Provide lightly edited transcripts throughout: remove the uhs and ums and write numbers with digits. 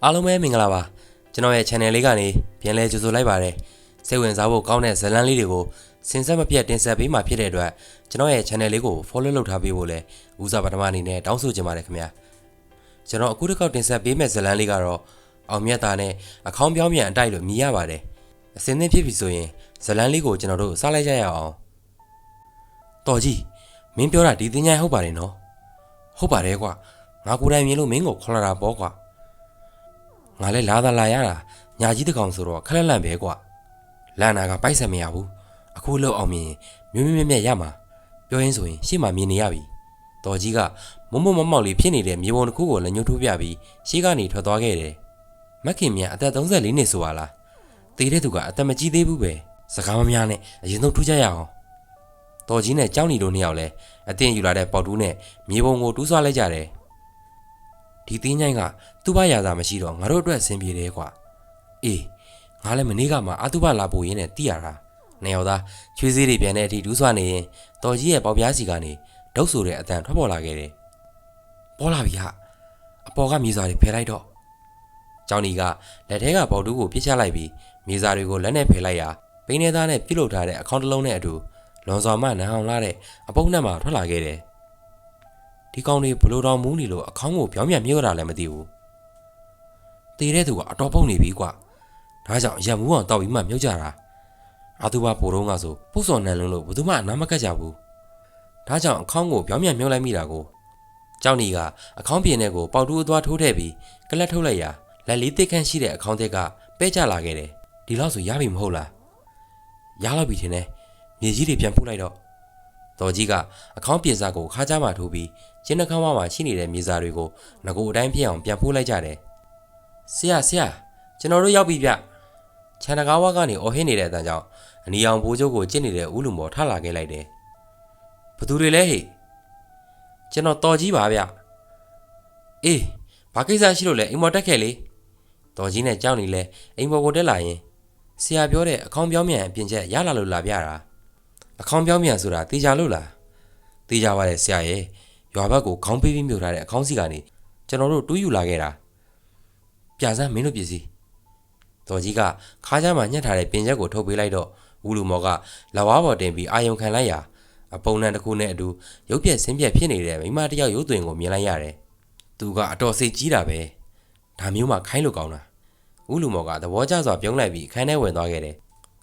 အားလုံးပဲမင်္ဂလာပါကျွန်တော်ရဲ့ channel လေးကနေပြန်လဲကြိုဆိုလိုက်ပါတယ်စိတ်ဝင်စားဖို့ကောင်းတဲ့ဇာတ်လမ်းလေးတွေကိုစင်ဆက်မပြတ်တင်ဆက်ပေးမှာဖြစ်တဲ့အတွက်ကျွန်တော်ရဲ့ channel လေးကို follow လုပ်ထားပေးဖို့လည်းဦးစားပထမအနေနဲ့တောင်းဆိုချင်ပါတယ်ခင်ဗျာကျွန်တော်အခုတစ်ခေါက်တင်ဆက်ပေးမယ့်ဇာတ်လမ်းလေးကတော့အောင်မြတ်သားနဲ့အခေါင်းပြောင်းပြန်အတိုက်လို့မြည်ရပါတယ်အစင်းသင်းဖြစ်ပြီဆိုရင်ဇာတ်လမ်းလေးကိုကျွန်တော်တို့စားလိုက်ကြရအောင်တော်ကြီးမင်းပြောတာဒီတင်ញိုင်းဟုတ်ပါတယ်နော်ဟုတ်ပါတယ်ကွာငါကိုယ်တိုင်မြင်လို့မင်းကိုခေါ်လာတာပေါ့ကွာငါလည်းလာသာလာရတာညာကြီးတကောင်ဆိုတော့ခက်လက်လန့်ပဲကွာလန်နာကပိုက်ဆက်မရဘူးအခုလောက်အောင်မြင်မြွမြမြရမှာပြောရင်းဆိုရင်ရှေ့မှာမြင်နေရပြီတော်ကြီးကမုံမုံမောက်မောက်လေးဖြစ်နေတဲ့မြေပုံတစ်ခုကိုလက်ညှိုးထိုးပြပြီးရှေ့ကနေထွက်သွားခဲ့တယ်မက်ခင်မြအသက်34နှစ်ဆိုပါလားတေးတဲ့သူကအသက်မကြီးသေးဘူးပဲစကားမများနဲ့အရင်ဆုံးထူးကြရအောင်တော်ကြီးနဲ့ကြောင်းနီတို့နှစ်ယောက်လည်းအတင်းယူလာတဲ့ပေါက်တူးနဲ့မြေပုံကိုတူးဆွလိုက်ကြတယ်ဒီတင်းញိုင်းကသူ့ဘာရာသာမရှိတော့ငါတို့အတွက်အဆင်ပြေတယ်ကွာအေးငါလည်းမနေ့ကမှအတုပလာပို့ရင်းနဲ့တိရတာနှစ်ယောက်သားချွေးစည်းတွေပြန်တဲ့အထိဒူးဆွနေရင်တော်ကြီးရဲ့ပေါက်ပြားစီကနေဒုတ်ဆိုတဲ့အတန်ထွက်ပေါ်လာခဲ့တယ်ပေါ်လာပြီဟာအပေါ်ကမြေစာတွေဖယ်လိုက်တော့ကျောင်းဒီကလက်ထဲကပေါက်တူးကိုပြစ်ချလိုက်ပြီးမြေစာတွေကိုလက်နဲ့ဖယ်လိုက်ရာပိန်းနေသားနဲ့ပြုတ်လုထားတဲ့အခေါင်းတစ်လုံးနဲ့အတူလွန်စွာမှနန်းအောင်လာတဲ့အပုပ်နဲ့မှထွက်လာခဲ့တယ်ဒီကောင်တွေဘလို့တော်မူးနေလို့အခေါင်းကိုပြောင်းပြန်မြုပ်ရတာလည်းမသိဘူးတေးတဲ့သူကအတော်ပုတ်နေပြီကွာဒါကြောင့်ရက်မူးအောင်တောက်ပြီးမှမြုပ်ကြတာအာသူဘပိုးတုံးကဆိုပုတ်စော်နန်လုံးလို့ဘယ်သူမှအနားမကတ်ကြဘူးဒါကြောင့်အခေါင်းကိုပြောင်းပြန်မြုပ်လိုက်မိတာကိုကျောင်းဒီကအခေါင်းပြင်ထဲကိုပေါက်တူးအသွားထိုးထည့်ပြီးကလတ်ထုတ်လိုက်ရာလက်လေးသိခန့်ရှိတဲ့အခေါင်းသက်ကပဲကျလာခဲ့တယ်ဒီလောက်ဆိုရပြီမဟုတ်လားရလောက်ပြီထင်တယ်မြေကြီးတွေပြန်ဖုတ်လိုက်တော့တော်ကြီးကအခေါင်းပြင်စားကိုခါးချမှထိုးပြီးကျင်းနှခမ်းဝါမှာရှိနေတဲ့မြေစာတွေကိုငကိုအတိုင်းဖြစ်အောင်ပြန်ဖိုးလိုက်ကြတယ်ဆရာကျွန်တော်တို့ရောက်ပြီဗျခြံတကားဝါကနေအော်ဟင်းနေတဲ့အတန်းကြောင့်အနီအောင်ဘိုးကျုပ်ကိုကျင့်နေတဲ့ဦးလူမော်ထလာခဲ့လိုက်တယ်ဘသူတွေလဲဟဲ့ကျွန်တော်တော်ကြီးပါဗျအေးဘာကိစ္စရှိလို့လဲအိမ်မော်တက်ခဲ့လေတော်ကြီးနဲ့ကြောက်နေလဲအိမ်မော်ကိုတက်လာရင်ဆရာပြောတဲ့အခေါင်းပြောင်းမြန်အပြင်ချက်ရလာလို့လာပြတာအခေါင်းပြောင်းမြန်ဆိုတာတေချာလို့လားတေချာပါလေဆရာရဲ့ရွာဘက်ကိုခေါင်းပေးပြီးမြုပ်ထားတဲ့အခေါင်းစီကနေကျွန်တော်တို့တူးယူလာခဲ့တာပြစမ်းမင်းတို့ပစ္စည်းတော်ကြီးကခါးချမ်းမှာညှက်ထားတဲ့ပင်ချက်ကိုထုတ်ပေးလိုက်တော့ဦးလူမော်ကလက်ဝါးပေါ်တင်ပြီးအာယုံခံလိုက်ရာအပုံနှံတစ်ခုနဲ့အတူရုပ်ပြက်ဆင်းပြက်ဖြစ်နေတဲ့မိမတစ်ယောက်ရုပ်သွင်းကိုမြင်လိုက်ရတယ်သူကအတော်စိတ်ကြီးတာပဲဒါမျိုးမှခိုင်းလို့ကောင်းတာဦးလူမော်ကသဘောကျစွာပြုံးလိုက်ပြီးခန်းထဲဝင်သွားခဲ့တယ်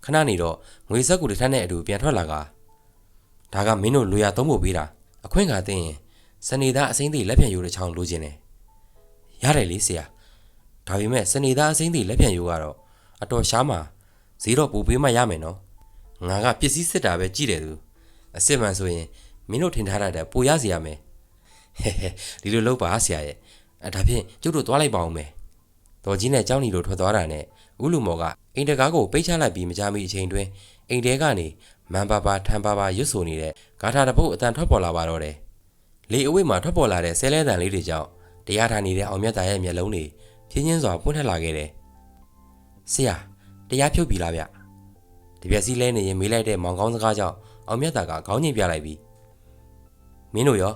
ခဏနေတော့ငွေဆက်ကူတစ်ထပ်နဲ့အတူပြန်ထွက်လာကဒါကမင်းတို့လူရသုံးဖို့ပေးတာအခွင့်အခါသိရင်စနေသားအစိမ့်သေးလက်ဖြံရိုးတစ်ချောင်းလိုချင်တယ်ရတယ်လေဆရာဒါပေမဲ့စနေသားအစိမ့်သေးလက်ဖြံရိုးကတော့အတော်ရှားမှာဈေးတော့ပူပေးမှရမယ်နော်ငါကပစ္စည်းစစ်တာပဲကြည့်တယ်သူအစ်စ်မှန်ဆိုရင်မင်းတို့ထင်ထားတဲ့ပိုရစီရမယ်ဟဲဒီလိုလုပ်ပါဆရာရဲ့ဒါဖြင့်ကျုပ်တို့သွားလိုက်ပါဦးမယ်တော်ကြီးနဲ့เจ้าညီတို့ထွက်သွားတာနဲ့ဦးလူမော်ကအိမ်တကားကိုပိတ်ချလိုက်ပြီးမကြမီအချိန်တွင်အိမ်ထဲကနေမန်ပါပါထန်ပါပါရွတ်ဆိုနေတဲ့ဂါထာတစ်ပုဒ်အတန်ထွက်ပေါ်လာပါတော့တယ်လေအဝိမှာထွက်ပေါ်လာတဲ့ဆဲလဲတန်လေးတွေကြောင့်တရားထားနေတဲ့အောင်မြတ်သားရဲ့မျက်လုံးတွေဖြင်းချင်းစွာပွင့်ထွက်လာခဲ့တယ်ဆရာတရားဖြုတ်ပြီလားဗျတပြက်စီးလဲနေရင်မေးလိုက်တဲ့မောင်ကောင်းစကားကြောင့်အောင်မြတ်သားကခေါင်းညင်ပြလိုက်ပြီမင်းတို့ရော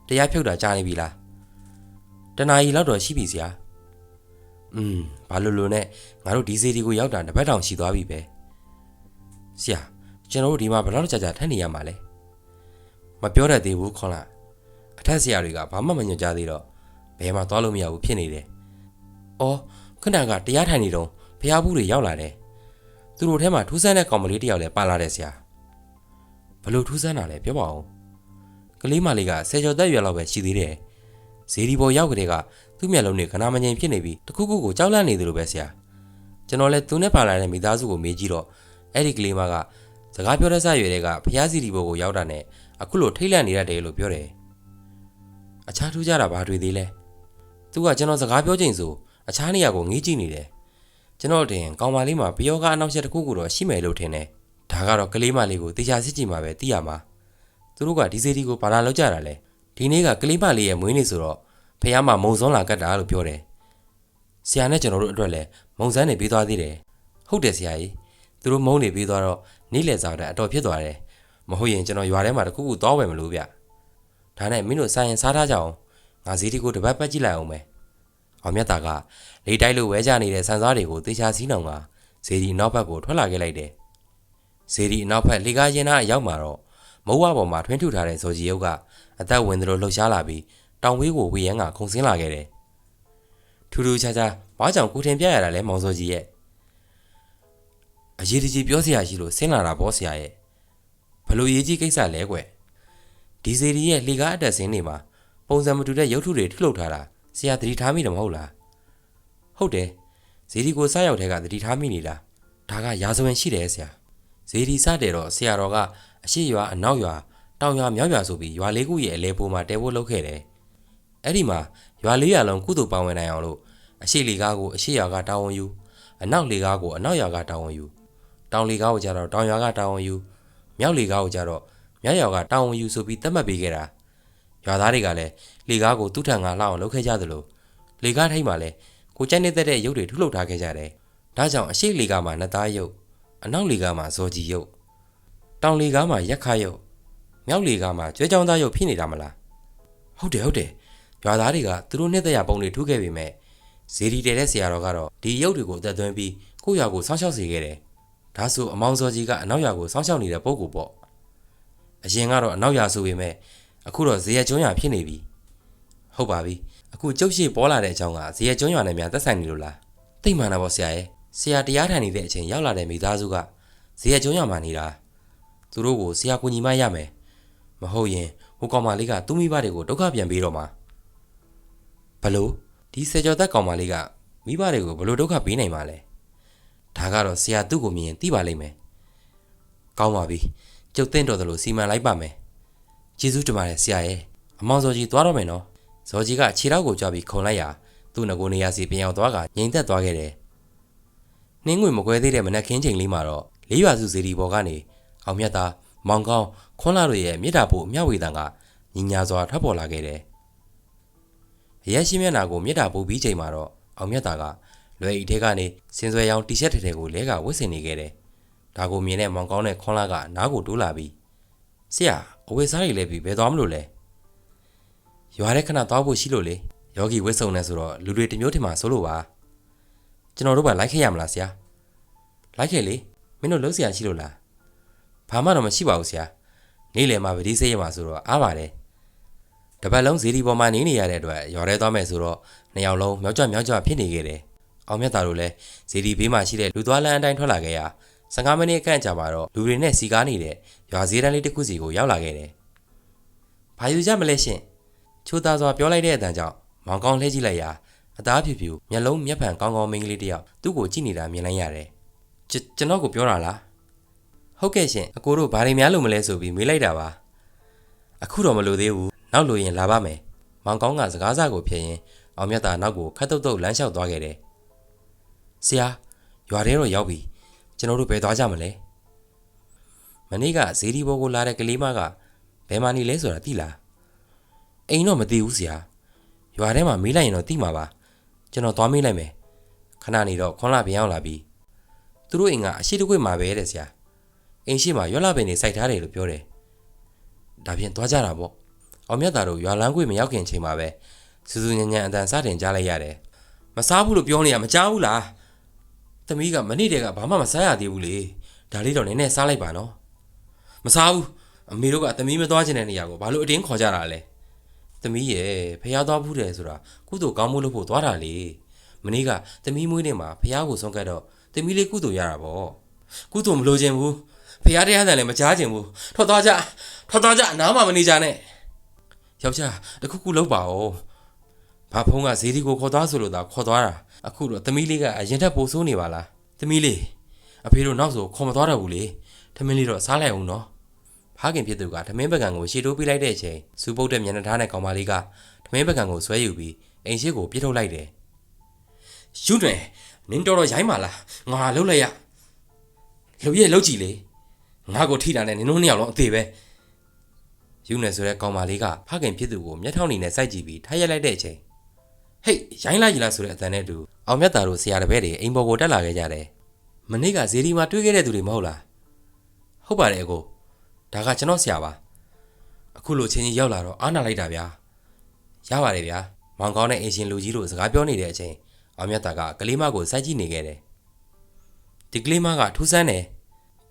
တရားဖြုတ်တာကြားနေပြီလားတနာရီလောက်တော့ရှိပြီဆရာဘာလို့နဲ့ငါတို့ဒီစီဒီကိုရောက်တာတစ်ပတ်တောင်ရှိသွားပြီပဲဆရာကျွန်တော်တို့ဒီမှာဘယ်လောက်ကြာကြာထပ်နေရမှာလဲမပြောတတ်သေးဘူးခေါ်လာအထက်ဆရာတွေကဘာမှမညွှန်ကြားသေးတော့ဘယ်မှသွားလို့မရဘူးဖြစ်နေတယ်အော်ခဏကတရားထိုင်နေတော့ဖျားဘူးတွေရောက်လာတယ်သူတို့ထဲမှာထူးဆန်းတဲ့ကောင်မလေးတယောက်လည်းပါလာတယ်ဆရာဘလို့ထူးဆန်းတာလဲပြောပါဦးကလေးမလေးကဆယ်ကျော်သက်ရွယ်လောက်ပဲရှိသေးတယ်ဇေဒီပေါ်ရောက်ကြတဲ့ကသူ့မျက်လုံးနဲ့ခဏမငြိမ်ဖြစ်နေပြီးတခုခုကိုကြောက်လန့်နေတယ်လို့ပဲဆရာကျွန်တော်လည်းသူနဲ့ပါလာတဲ့မိသားစုကိုမေးကြည့်တော့အဲ့ဒီကလေးမကစကားပြောတဲ့ဆရွယ်တွေကဖျားစီဒီပေါ်ကိုရောက်တာနဲ့အခုလိုထိတ်လန့်နေရတယ်လို့ပြောတယ်အခြားထူးခြားတာဘာတွေ့သေးလဲသူကကျွန်တော်စကားပြောချိန်ဆိုအခြားနေရာကိုငေးကြည့်နေတယ်ကျွန်တော်တင်ကောင်မလေးမှာပယောကအနောက်ချက်တစ်ခုခုတော့ရှိမယ်လို့ထင်တယ်ဒါကတော့ကလေးမလေးကိုတေချာစစ်ကြည့်မှာပဲသိရမှာသူတို့ကဒီစီဒီကိုဘာလာလောက်ကြတာလဲဒီနေ့ကကလေးမလေးရဲ့မွေးနေ့ဆိုတော့ဖះမှာမုံစွန်းလာကတ်တာလို့ပြောတယ်ဆရာနဲ့ကျွန်တော်တို့အတွက်လည်းမုံစမ်းနေပြီးသွားသေးတယ်ဟုတ်တယ်ဆရာကြီးသူတို့မုံနေပြီးသွားတော့နေ့လယ်စာတဲ့အတော်ဖြစ်သွားတယ်မဟုတ်ရင်ကျွန်တော်ရွာထဲမှာတခုခုသွားဝယ်မလို့ဗျဒါနဲ့မင်းတို့ဆိုင်ရင်စားထားကြအောင်ငါဈေးဒီကိုတပတ်ပတ်ကြည့်လိုက်အောင်မယ် အောင်မြတ်သားကလေတိုက်လိုဝဲကြနေတဲ့ဆန်စားတွေကိုတေချာစီးနှောင်ကဇေဒီအနောက်ဘက်ကိုထွက်လာခဲ့လိုက်တယ်ဇေဒီအနောက်ဘက်လေကားရင်သားအရောက်မှာတော့မိုးဝပေါ်မှာထွင်းထုထားတဲ့ဇော်ကြီးရုပ်ကအသက်ဝင်သလိုလှုပ်ရှားလာပြီးတောင်ဝေးကိုဝေယန်းကခုန်ဆင်းလာခဲ့တယ်ထူးထူးခြားခြားဘာကြောင့်ကိုထင်ပြရတာလဲမောင်စောကြီးရဲ့အရေးတကြီးပြောစရာရှိလို့ဆင်းလာတာပေါ့ဆရာရဲ့ဘလို့ရေးကြီးကိစ္စလဲကွယ်ဒီဇေဒီရဲ့လေကားအတက်ဆင်းနေမှာပုံစံမတူတဲ့ရုပ်ထုတွေထုတ်လုပ်ထားတာဆရာသတိထားမိတယ်မဟုတ်လားဟုတ်တယ်ဇေဒီကိုစားရောက်တဲ့ကသတိထားမိနေတာဒါကရာဇဝင်ရှိတယ်ဆရာဇေဒီစတဲ့တော့ဆရာတော်ကအရှိရွာအနောက်ရွာတောင်ရွာမြောက်ရွာဆိုပြီးရွာလေးခုရဲ့အလဲပိုးမှာတဲဖို့လုပ်ခဲ့တယ်အဲ့ဒီမှာရွာလေးရွာလုံးကုသိုလ်ပါဝင်နိုင်အောင်လို့အရှိလေကားကိုအရှိရွာကတာဝန်ယူအနောက်လေကားကိုအနောက်ရွာကတာဝန်ယူတောင်လေကားကိုကြတော့တောင်ရွာကတာဝန်ယူမြောက်လေကားကိုကြတော့မြောက်ရွာကတာဝန်ယူဆိုပြီးသတ်မှတ်ပေးခဲ့တာရွာသားတွေကလည်းလေကားကိုသူ့ထံကလှအောင်လုပ်ခဲ့ကြသလိုလေကားထိပ်မှာလည်းကိုကျန်းနေတဲ့ရုပ်တွေထုတ်လုပ်ထားခဲ့ကြတယ်ဒါကြောင့်အရှိလေကားမှာနှစ်သားရုပ်အနောက်လေကားမှာဇော်ကြီးရုပ်တောင်လေကားမှာရက်ခရုပ်မြောက်လေကားမှာကျွဲချောင်းသားရုပ်ဖြစ်နေတာမလားဟုတ်တယ်ရွာသားတွေကသူတို့နှစ်သက်ရပုံတွေထုခဲ့ပေမဲ့ဇေဒီတဲတဲ့ဆရာတော်ကတော့ဒီရုပ်တွေကိုအသက်သွင်းပြီးကိုယ့်ရွာကိုစောင့်ရှောက်စေခဲ့တယ်ဒါဆိုအမောင်စောကြီးကအနောက်ရွာကိုစောင့်ရှောက်နေတဲ့ပုံကိုပေါ့အရင်ကတော့အနောက်ရွာဆိုပေမဲ့အခုတော့ဇေယျကျွန်းရွာဖြစ်နေပြီဟုတ်ပါပြီအခုကျုပ်ရှိပေါ်လာတဲ့အကြောင်းကဇေယျကျွန်းရွာနဲ့များသက်ဆိုင်နေလို့လားသိမှန်တာပေါ့ဆရာရဲ့ဆရာတရားထိုင်နေတဲ့အချိန်ရောက်လာတဲ့မိသားစုကဇေယျကျွန်းရွာမှာနေတာသူတို့ကိုဆရာကူညီမရမယ်မဟုတ်ရင်ဟိုကောင်မလေးကသူ့မိဘတွေကိုဒုက္ခပြန်ပေးတော့မှာဘလို့ဒီဆယ်ကျော်သက်ကောင်မလေးကမိဘတွေကိုဘလို့ဒုက္ခပေးနိုင်မှာလဲဒါကတော့ဆရာသူ့ကိုမြင်သိပါလိမ့်မယ်ကောင်းပါပြီကျုပ်သိတော်သလိုစီမံလိုက်ပါမယ်ကျေးဇူးတင်ပါတယ်ဆရာရဲ့အမောင်စောကြီးသွားတော့မယ်နော်ဇော်ကြီးကခြေထောက်ကိုကြွပြီးခုန်လိုက်ရာသူ့ငကိုနေရာစီပြန်ရောက်သွားကငြိမ်သက်သွားခဲ့တယ်နှင်းငွေမကွဲသေးတဲ့မနက်ခင်းချိန်လေးမှာတော့လေးရွာစုဇေဒီဘော်ကနေအောင်မြတ်သားမောင်ကောင်းခွန်းလာတို့ရဲ့မြစ်တာဖို့အမြောက်ဝေတန်ကညီညာစွာထွက်ပေါ်လာခဲ့တယ်အရက်ရှိမျက်နာကိုမြစ်တာပို့ပြီးချိန်မှာတော့အောင်မြတ်သားကလွယ်ဤထဲကနေစင်စွဲရောင်တီရှပ်ထဲကိုလဲကဝတ်ဆင်နေခဲ့တယ်ဒါကိုမြင်တဲ့မောင်ကောင်းနဲ့ခွန်းလာကနားကိုတိုးလာပြီးဆရာအဝေစားတွေလဲပြီးဘယ်သွားမလို့လဲရွာထဲခဏသွားဖို့ရှိလို့လေယောဂီဝတ်စုံနေဆိုတော့လူတွေတမျိုးထင်မှာဆိုလို့ပါကျွန်တော်တို့ကလိုက်ခဲ့ရမလားဆရာလိုက်ခဲ့လေမင်းတို့လုံးဆရာရှိလို့လားဘာမှတော့မရှိပါဘူးဆရာနေ့လယ်မှာဗတိစိတ်ရမှာဆိုတော့အားပါတယ်တပတ်လုံးဇေဒီပေါ်မှာနေနေရတဲ့အတွက်ရွာထဲသွားမယ်ဆိုတော့နှစ်ယောက်လုံးမြောက်ကြဖြစ်နေခဲ့တယ်အောင်မြတ်သားတို့လည်းဇေဒီဘေးမှာရှိတဲ့လူသွားလမ်းအတိုင်းထွက်လာခဲ့ရာ15မိနစ်ခန့်ကြာမှာတော့လူတွေနဲ့စီကားနေတဲ့ရွာဈေးတန်းလေးတစ်ခုစီကိုရောက်လာခဲ့တယ်ဘာယူကြမလဲရှင်ချိုးသားစွာပြောလိုက်တဲ့အတန်ကြောင့်မောင်ကောင်းလှည့်ကြည့်လိုက်ရာအသားဖြူဖြူမျက်လုံးမျက်ဖန်ကောင်းကောင်းမိန်းကလေးတစ်ယောက်သူ့ကိုကြည့်နေတာမြင်လိုက်ရတယ်ကျွန်တော်ကိုပြောတာလားဟုတ်ကဲ့ရှင်အကိုတို့ဘာတွေများလို့မလဲဆိုပြီးမေးလိုက်တာပါအခုတော့မလို့သေးဘူးနောက်လို့ရင်လာပါမယ်မောင်ကောင်းကစကားစကိုဖြည့်ရင်အောင်မြတ်သားနောက်ကိုခတ်တုတ်တုတ်လမ်းလျှောက်သွားခဲ့တယ်ဆရာရွာထဲတော့ရောက်ပြီကျွန်တော်တို့ဘယ်သွားကြမလဲမနေ့ကဇေဒီဘောကိုလာတဲ့ကလေးမကဘယ်မှနေလဲဆိုတာသိလားအိမ်တော့မသိဘူးဆရာရွာထဲမှာမေးလိုက်ရင်တော့သိမှာပါကျွန်တော်သွားမေးလိုက်မယ်ခဏနေတော့ခွန်လာပြန်ရောက်လာပြီသူတို့အိမ်ကအရှိတကွေ့မှာပဲတဲ့ဆရာအိမ်ရှိမှာရွက်လာပင်နေစိုက်ထားတယ်လို့ပြောတယ်ဒါဖြင့်သွားကြတာပေါ့အောင်မြတ်သားတို့ရွာလမ်းကွေ့မရောက်ခင်ချိန်မှာပဲစူးစူးညံ့ညံ့အတန်စတင်ကြားလိုက်ရတယ်မစားဘူးလို့ပြောနေရမကြားဘူးလားသမီးကမနေ့တည်းကဘာမှမစားရသေးဘူးလေဒါလေးတော့နည်းနည်းစားလိုက်ပါနော်မစားဘူးအမေတို့ကသမီးမသွားချင်တဲ့နေရာကိုဘာလို့အတင်းခေါ်ကြတာလဲသမီးရဲ့ဖះသွားဘူးတယ်ဆိုတာကုသိုလ်ကောင်းမှုလုပ်ဖို့သွားတာလေမနေ့ကသမီးမွေးနေ့မှာဖះကိုဆုံးကတ်တော့သမီးလေးကုသိုလ်ရတာပေါ့ကုသိုလ်မလိုချင်ဘူးဖះတရားတယ်လည်းမကြားချင်ဘူးထွက်သွားကြအနားမှာမနေကြနဲ့ယောက်ျားတခုခုလုပ်ပါဦးဘာဖုံးကဇေဒီကိုခေါ်သွားဆိုလို့သာခေါ်သွားတာအခုတော့သမီးလေးကအရင်ထက်ပိုဆိုးနေပါလားသမီးလေးအဖေတို့နောက်ဆိုခေါ်မသွားတော့ဘူးလေထမင်းလေးတော့စားလိုက်အောင်နော်ဖခင်ဖြစ်သူကထမင်းပကံကိုရှေ့တိုးပေးလိုက်တဲ့အချိန်စူပုတ်တဲ့မျက်နှာထားနဲ့ကောင်မလေးကထမင်းပကံကိုဆွဲယူပြီးအိမ်ရှိကိုပြစ်ထုတ်လိုက်တယ်ယူတယ်နင်းတော်ရိုင်းပါလားငါလှုပ်လိုက်ရလှုပ်ရဲ့လှုပ်ကြည့်လေငါကိုထိတာနဲ့နင်တို့နှစ်ယောက်လုံးအသေးပဲယူနေဆိုတဲ့ကောင်မလေးကဖခင်ဖြစ်သူကိုမျက်ထောင်နေနဲ့စိုက်ကြည့်ပြီးထားရက်လိုက်တဲ့အချိန်ဟေးရိုင်းလိုက်ကြီးလားဆိုတဲ့အတန်နဲ့တူအောင်မြတ်သားတို့ဆရာတပည့်တွေအိမ်ပေါ်ကိုတက်လာခဲ့ကြတယ်မနေ့ကဇေဒီမှာတွေ့ခဲ့တဲ့သူတွေမဟုတ်လားဟုတ်ပါတယ်အကိုဒါကကျွန်တော်ဆရာပါအခုလိုချင်းကြီးရောက်လာတော့အားနာလိုက်တာဗျာရပါတယ်ဗျာ မောင်ကောင်းတဲ့အင်ရှင်လူကြီးတို့စကားပြောနေတဲ့အချိန်အောင်မြတ်တာကကလေးမကိုစိုက်ကြည့်နေခဲ့တယ်ဒီကလေးမကထူးဆန်းတယ်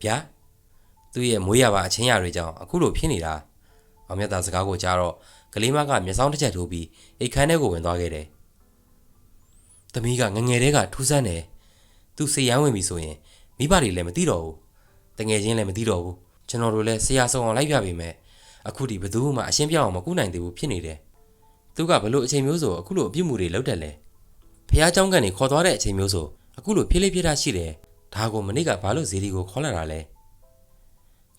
ဗျာသူ့ရဲ့မွေးရပါအချင်းရတွေကြောင့်အခုလိုဖြစ်နေတာအောင်မြတ်တာစကားကိုကြားတော့ကလေးမကမျက်စောင်းတစ်ချက်ထိုးပြီးအိတ်ခမ်းထဲကိုဝင်သွားခဲ့တယ်သမီးကငငယ်တဲ့ကထူးဆန်းတယ်သူစိတ်ရမ်းဝင်ပြီဆိုရင်မိဘတွေလည်းမသိတော့ဘူးတငယ်ချင်းလည်းမသိတော့ဘူးကျွန်တော်တို့လည်းဆရာဆောင်အောင်လိုက်ပြပေးမယ်အခုဒီဘသူမှအရှင်းပြအောင်မကူနိုင်သေးဘူးဖြစ်နေတယ်သူကဘလို့အချိန်မျိုးဆိုအခုလိုအပြစ်မှုတွေလုပ်တတ်လဲဖះเจ้าကနေခေါ်သွားတဲ့အချိန်မျိုးဆိုအခုလိုဖြစ်လေဖြစ်တာရှိတယ်ဒါကိုမနေ့ကဘာလို့ဇီဒီကိုခေါ်လာတာလဲ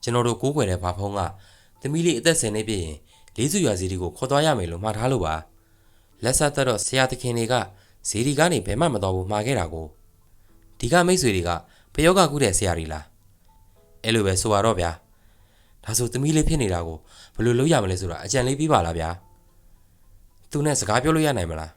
ကျွန်တော်တို့ကိုးကွယ်တဲ့ဘာဖုံးကသမီးလေးအသက်10နှစ်ပြည့်ရင်လေးစုရွာဇီဒီကိုခေါ်သွားရမယ်လို့မှားထားလို့ပါလက်ဆက်သက်တော့ဆရာသခင်တွေကဇီဒီကနေဘယ်မှမတော်ဘူးမှားခဲ့တာကိုဒီကမိတ်ဆွေတွေကဖယောကကူးတဲ့ဆရာတွေလားအဲ့လိုပဲဆိုရတော့ဗျာဒါဆိုသမီးလေးဖြစ်နေတာကိုဘယ်လိုလုပ်ရမလဲဆိုတာအကြံလေးပြပါလားဗျာသူနဲ့စကားပြောလို့ရနိုင်မလာ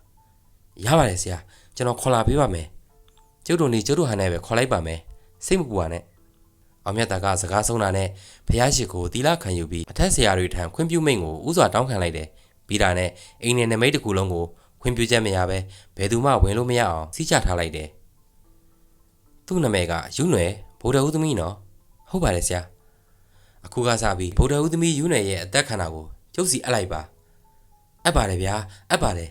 းရပါတယ်ဆရာကျွန်တော်ခေါ်လာပေးပါမယ်ကျုပ်တို့နေကျုပ်တို့ဟန်နဲ့ပဲခေါ်လိုက်ပါမယ်စိတ်မပူပါနဲ့အောင်မြတ်တာကစကားဆုံးတာနဲ့ဖះရှိကိုတီလာခံယူပြီးအထက်ဆရာတွေထံခွင့်ပြုမိန့်ကိုဥစွာတောင်းခံလိုက်တယ်ပြီးတာနဲ့အိမ်နဲ့နမိတ်တစ်ခုလုံးကိုခွင့်ပြုချက်မရပဲဘယ်သူမှဝင်လို့မရအောင်စီးချထားလိုက်တယ်သူ့နာမည်ကယူနွယ်ဗုဒ္ဓဦးသမီးနော်ဟုတ်ပါတယ်ဆရာအခုကစပြီးဗုဒ္ဓဦးသမီးယူနွယ်ရဲ့အသက်ခန္ဓာကိုကျုပ်စီအပ်လိုက်ပါအပ်ပါတယ်ဗျာအပ်ပါတယ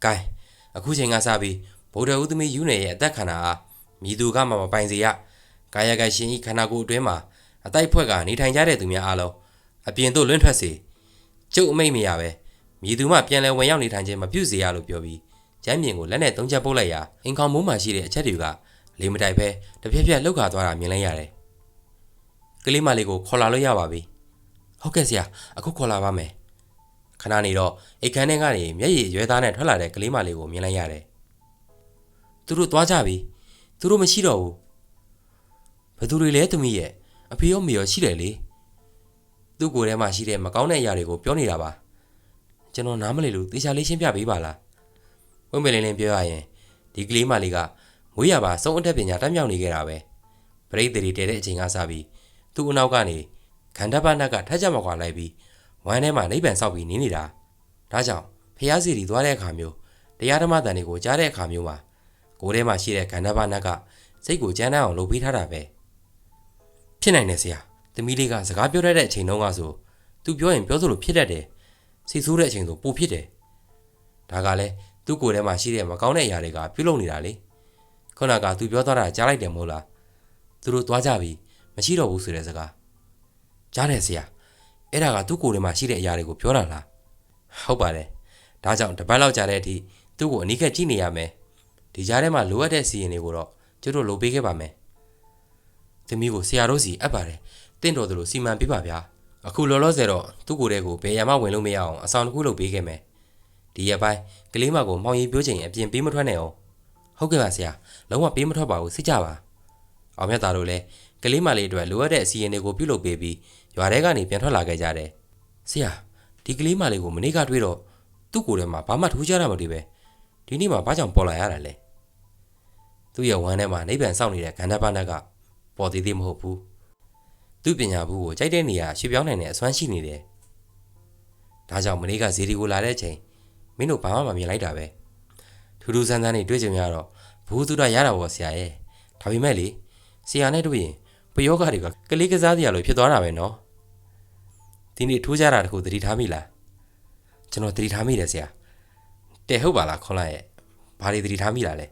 ်ကဲအခုချိန်ကစပြီးဗုဒ္ဓဦးသမီးယူနွယ်ရဲ့အသက်ခန္ဓာအားမြည်သူကမှမပိုင်စေရကာယကရှင်ဤခန္ဓာကိုယ်အတွင်းမှာအတိုက်ဖွဲ့ကနေထိုင်ကြတဲ့သူများအားလုံးအပြင်သို့လွင့်ထွက်စေကျုပ်အမိတ်မရပဲမြည်သူမှပြန်လည်ဝင်ရောက်နေထိုင်ခြင်းမပြုစေရလို့ပြောပြီးကျမ်းပြင်ကိုလက်နဲ့သုံးချက်ပုတ်လိုက်ရာအင်ကောင်မိုးမှရှိတဲ့အချက်တွေကလေမတိုက်ပဲတပြက်ပြက်လှုပ်ခါသွားတာမြင်လိုက်ရတယ်ကလေးမလေးကိုခေါ်လာလို့ရပါပြီဟုတ်ကဲ့ဆရာအခုခေါ်လာပါမယ်ခဏနေတော့အိတ်ခမ်းထဲကနေမျက်ရည်ရွယ်သားနဲ့ထွက်လာတဲ့ကလေးမလေးကိုမြင်လိုက်ရတယ်သူတို့သွားကြပြီသူတို့မရှိတော့ဘူးဘယ်သူတွေလဲသမီးရဲ့အဖေရောမေရောရှိတယ်လေသူ့ကိုယ်ထဲမှာရှိတဲ့မကောင်းတဲ့အရာတွေကိုပြောနေတာပါကျွန်တော်နားမလည်လို့တေချာလေးရှင်းပြပေးပါလားဝင်းမလင်းလင်းပြောရရင်ဒီကလေးမလေးကမွေးရပါစုံအတက်ပညာတက်မြောက်နေခဲ့တာပဲပရိသေတွေတဲတဲ့အချိန်ကစပြီးသူ့အနောက်ကနေခန္ဓာပနတ်ကထက်ကြမကွာလိုက်ပြီးဝမ်းထဲမှာနိဗ္ဗာန်ဆောက်ပြီးနေနေတာဒါကြောင့်ဖះစီတီသွားတဲ့အခါမျိုးတရားဓမ္မတန်တွေကိုကြားတဲ့အခါမျိုးမှာကိုယ်ထဲမှာရှိတဲ့ခန္ဓာပနတ်ကစိတ်ကိုကြမ်းတမ်းအောင်လုပ်ပေးထားတာပဲဖြစ်နိုင်တယ်ဆရာသမီးလေးကစကားပြောတတ်တဲ့အချိန်တုန်းကဆိုသူပြောရင်ပြောသလိုဖြစ်တတ်တယ်စိတ်ဆိုးတဲ့အချိန်ဆိုပိုဖြစ်တယ်ဒါကလည်းသူ့ကိုယ်ထဲမှာရှိတဲ့မကောင်းတဲ့အရာတွေကပြုလုပ်နေတာလေခုနကသူပြောသွားတာကြားလိုက်တယ်မို့လားသူတို့သွားကြပြီမရှိတော့ဘူးဆိုတဲ့စကားကြားတယ်ဆရာအဲ့ဒါကသူ့ကိုယ်ထဲမှာရှိတဲ့အရာတွေကိုပြောတာလားဟုတ်ပါတယ်ဒါကြောင့်တပတ်လောက်ကြာတဲ့အထိသူ့ကိုအနီးကပ်ကြည့်နေရမယ်ဒီကြားထဲမှာလိုအပ်တဲ့စီရင်တွေကိုတော့ကျတို့လုပ်ပေးခဲ့ပါမယ်သမီးကိုဆရာတို့စီအပ်ပါတယ်တင့်တော်သူလို့စီမံပေးပါဗျာအခုလောလောဆယ်တော့သူ့ကိုယ်ထဲကိုဘယ်ရမှဝင်လို့မရအောင်အဆောင်တစ်ခုလုပ်ပေးခဲ့မယ်ဒီရက်ပိုင်းကလေးမကိုမောင်ရီပြောချိန်အပြင်ပေးမထွက်နဲ့အောင်ဟုတ်ကဲ့ပါဆရာလုံးဝပေးမထွက်ပါဘူးစိတ်ကြပါအောင်မြတ်သားတို့လည်းကလေးမလေးအတွက်လိုအပ်တဲ့အစီအရင်တွေကိုပြုလုပ်ပေးပြီးရွာထဲကနေပြန်ထွက်လာခဲ့ကြတယ်ဆရာဒီကလေးမလေးကိုမနေ့ကတွေ့တော့သူ့ကိုယ်ထဲမှာဘာမှထူးခြားတာမတွေ့ပဲဒီနေ့မှဘာကြောင့်ပေါ်လာရတာလဲသူ့ရဲ့ဝမ်းထဲမှာနိဗ္ဗာန်စောင့်နေတဲ့ခန္ဓာပနတ်ကပေါ်သေးသေးမဟုတ်ဘူးသူ့ပညာဘူးကိုကြိုက်တဲ့နေရာရွှေ့ပြောင်းနိုင်တဲ့အစွမ်းရှိနေတယ်ဒါကြောင့်မနေ့ကဇီဒီကိုလာတဲ့အချိန်မင်းတို့ဘာမှမမြင်လိုက်တာပဲထူးထူးဆန်းဆန်းနေတွေ့ကြရတော့ဘူးသူရရတာပေါ့ဆရာရဲ့ဒါပေမဲ့လေဆရာနဲ့တွေ့ရင်ပယောဂတွေကကလေးကစားတရားလိုဖြစ်သွားတာပဲနော်ဒီနေ့ထူးခြားတာတခုသတိထားမိလားကျွန်တော်သတိထားမိတယ်ဆရာတဲ့ဟုတ်ပါလားခွန်လာရဲ့ဘာတွေသတိထားမိလားလဲ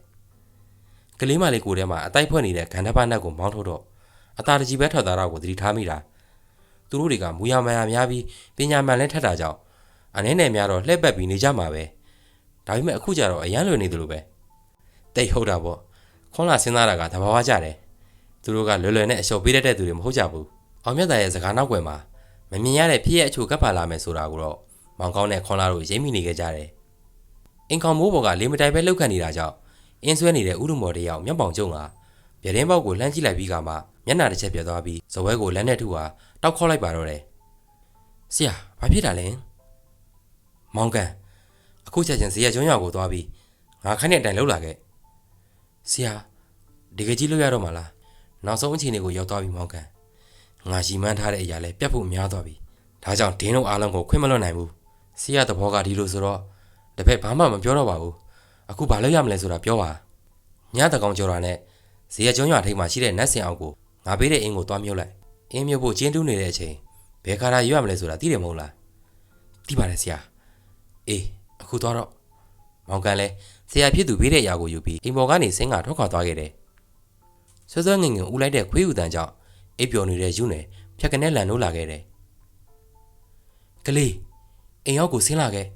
ကလေးမလေးကိုယ်ထဲမှာအတိုက်ဖွဲ့နေတဲ့ခန္ဓာပနတ်ကိုမောင်းထုတ်တော့အသာတကြီးပဲထွက်သွားတာကိုသတိထားမိတာသူတို့တွေကမူရမှန်ရများပြီးပညာမှန်လဲထက်တာကြောင့်အနေနဲ့များတော့လှည့်ပတ်ပြီးနေကြမှာပဲဒါပေမဲ့အခုကျတော့အရန်လွယ်နေသလိုပဲတိတ်ဟုတ်တာပေါ့ခွန်လာစဉ်းစားတာကသဘာဝကျတယ်သူတို့ကလွယ်လွယ်နဲ့အလျှော်ပေးတတ်တဲ့သူတွေမဟုတ်ကြဘူးအောင်မြတ်သားရဲ့စကားနောက်ွယ်မှာမမြင်ရတဲ့ဖြစ်ရဲ့အချို့ကပ်ပါလာမယ်ဆိုတာကိုတော့မောင်ကောင်းနဲ့ခွန်လာတို့ရိပ်မိနေကြတယ်အင်ကောင်မိုးပေါ်ကလေမတိုင်ပဲလှုပ်ခတ်နေတာကြောင့်အင်းဆွဲနေတဲ့ဥရုမော်တယောက်မျက်ပေါင်ကျုံကပြတင်းပေါက်ကိုလှမ်းကြည့်လိုက်ပြီးကမှမျက်နှာတစ်ချက်ပြတ်သွားပြီးဇဝဲကိုလက်နဲ့ထုဟာတောက်ခေါက်လိုက်ပါတော့တယ်ဆရာဘာဖြစ်တာလဲမောင်ကန်အခုချက်ချင်းဇေယျကျွန်းရွာကိုသွားပြီးငါခိုင်းတဲ့အတိုင်းလှုပ်လာခဲ့ဆရာဒီကကြီးလှုပ်ရတော့မှလားနောက်ဆုံးအခြေအနေကိုရောက်သွားပြီမောင်ကန်ငါရှိမှန်းထားတဲ့အရာလဲပြတ်ဖို့များသွားပြီဒါကြောင့်ဒင်းတို့အားလုံးကိုခွင့်မလွတ်နိုင်ဘူးဆရာသဘောကဒီလိုဆိုတော့တ တပည့်ဘာမှမပြောတော့ပါဘူးအခုဘာလုပ်ရမလဲဆိုတာပြောပါညတကောင်ကြော်တာနဲ့ဇေယျကျွန်းရွာထိပ်မှာရှိတဲ့နတ်စင်အောင်ကိုငါပေးတဲ့အင်းကိုတွားမြုပ်လိုက်အင်းမြုပ်ဖို့ကျင်းတူးနေတဲ့အချိန်ဘယ်ခါရရွရမလဲဆိုတာသိတယ်မဟုတ်လားသိပါတယ်ဆရာအေးအခုသွားတော့မောင်ကန်လဲဆရာဖြစ်သူပေးတဲ့အရာကိုယူပြီးအိမ်ပေါ်ကနေဆင်းကထွက်ခွာသွားခဲ့တယ်ဆွဆွငင်ငင်ဦးလိုက်တဲ့ခွေးဥတန်ကြောင့်အိပ်ပျော်နေတဲ့ယူနယ်ဖြတ်ကနေလန်နိုးလာခဲ့တယ်ကလေးအိမ်ရောက်ကိုဆင်းလာခဲ့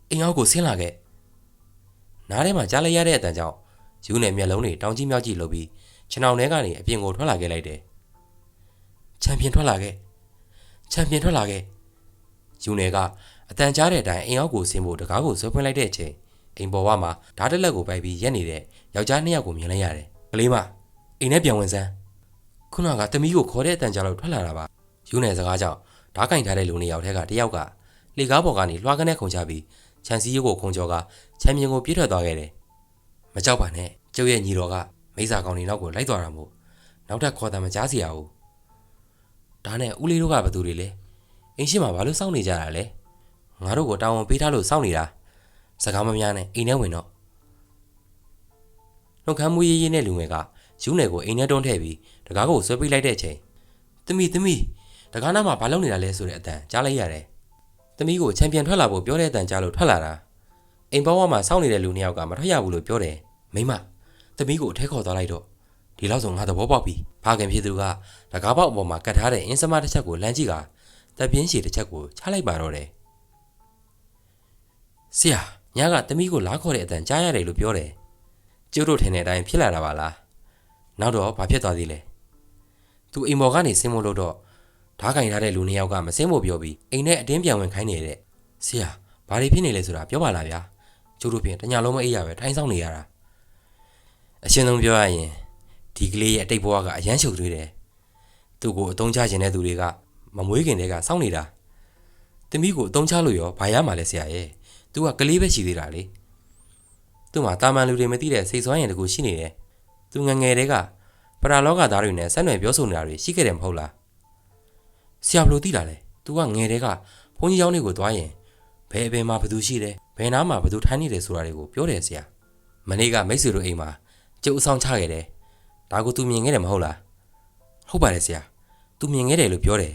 အိမ်ရောက်ကိုဆင်းလာခဲ့နားထဲမှာကြားလိုက်ရတဲ့အတန်ကြောင့်ယူနယ်မျက်လုံးတွေတောင်ကြီးမြောက်ကြီးလှုပ်ပြီးခြေနှောင်ထဲကနေအပြင်ကိုထွက်လာခဲ့လိုက်တယ်ချန်ပီယံထွက်လာခဲ့ချန်ပီယံထွက်လာခဲ့ယူနယ်ကအတန်ကြားတဲ့အတိုင်းအိမ်ရောက်ကိုဆင်းဖို့တကားကိုဆွဲဖွင့်လိုက်တဲ့အချိန်အိမ်ပေါ်ဝမှာဓာတ်တလက်ကိုပိုက်ပြီးရက်နေတဲ့ယောက်ျား2ယောက်ကိုမြင်လိုက်ရတယ်ကလေးမအိမ်ထဲပြန်ဝင်စမ်းခုနကတမီးကိုခေါ်တဲ့အတန်ကြားလို့ထွက်လာတာပါယူနယ်စကားကြောင့်ဓာတ်ကင်ထားတဲ့လူ2ယောက်ထဲကတယောက်ကလေကားပေါ်ကနေလွှားကနေခုန်ချပြီးချန်စီရုပ်ကိုခုန်ကျော်ကချန်ပီယံကိုပြေးထွက်သွားခဲ့တယ်မကြောက်ပါနဲ့ကျုပ်ရဲ့ညီတော်ကမိစ္ဆာကောင်တွေနောက်ကိုလိုက်သွားတာမို့နောက်ထပ်ခေါ်တာမကြားစီရဘူးဒါနဲ့ဦးလေးတို့ကဘသူတွေလဲအင်းရှိမှာဘာလို့စောင့်နေကြတာလဲငါတို့ကိုတောင်းဝန်ပေးထားလို့စောင့်နေတာစကားမများနဲ့အိမ်ထဲဝင်တော့နှုတ်ခမ်းမူရေးရေးနဲ့လူငယ်ကယူနယ်ကိုအိမ်ထဲတွန်းထည့်ပြီးတကားကိုဆွဲပေးလိုက်တဲ့အချိန်သမီးတကားနားမှာဘာလုပ်နေတာလဲဆိုတဲ့အတန်ကြားလိုက်ရတယ်သမီးကိုချန်ပီယံထွက်လာဖို့ပြောတဲ့အတန်ကြားလို့ထွက်လာတာအိမ်ပေါ်ဝမှာစောင့်နေတဲ့လူ2ယောက်ကမထွက်ရဘူးလို့ပြောတယ်မိမသမီးကိုအထဲခေါ်သွားလိုက်တော့ဒီလောက်ဆိုငါသဘောပေါက်ပြီဖခင်ဖြစ်သူကတကားပေါက်အပေါ်မှာကတ်ထားတဲ့အင်းစမတစ်ချက်ကိုလမ်းကြည့်ကတပ်ပြင်းရှည်တစ်ချက်ကိုချလိုက်ပါတော့တယ်ဆရာညကသမီးကိုလာခေါ်တဲ့အတန်ကြားရတယ်လို့ပြောတယ်ကျုပ်တို့ထင်တဲ့အတိုင်းဖြစ်လာတာပါလားနောက်တော့ဘာဖြစ်သွားသေးလဲသူအိမ်ပေါ်ကနေဆင်းမလို့တော့ဓားကင်ထားတဲ့လူ2ယောက်ကမဆင်းဖို့ပြောပြီးအိမ်ထဲအတင်းပြန်ဝင်ခိုင်းနေတဲ့ဆရာဘာတွေဖြစ်နေလဲဆိုတာပြောပါလားဗျာကျုပ်တို့ပြင်တညလုံးမအိပ်ရပဲထိုင်းဆောင်နေရတာအရှင်းဆုံးပြောရရင်ဒီကလေးရဲ့အတိတ်ဘဝကအရန်ရှုပ်ထွေးတယ်သူ့ကိုအတုံးချခြင်းတဲ့သူတွေကမမွေးခင်တည်းကစောင့်နေတာသမီးကိုအတုံးချလို့ရောဘာရမှာလဲဆရာရဲ့သူကကလေးပဲရှိသေးတာလေသူ့မှာတာမန်လူတွေမသိတဲ့စိတ်ဆွမ်းရင်တကူရှိနေတယ်သူငငယ်တည်းကပရာလောကသားတွေနဲ့ဆက်နွယ်ပြောဆိုနေတာတွေရှိခဲ့တယ်မဟုတ်လားဆရာဘလို့သိတာလဲသူကငယ်တည်းကဘုန်းကြီးကျောင်းတွေကိုသွားရင်ဘယ်အပင်မှာဘသူရှိတယ်ဘယ်နားမှာဘသူထိုင်းနေတယ်ဆိုတာတွေကိုပြောတယ်ဆရာမနေ့ကမိတ်ဆွေတို့အိမ်မှာကျုပ်အဆောင်ချခဲ့တယ်ဒါကိုသူမြင်ခဲ့တယ်မဟုတ်လားဟုတ်ပါတယ်ဆရာသူမြင်ခဲ့တယ်လို့ပြောတယ်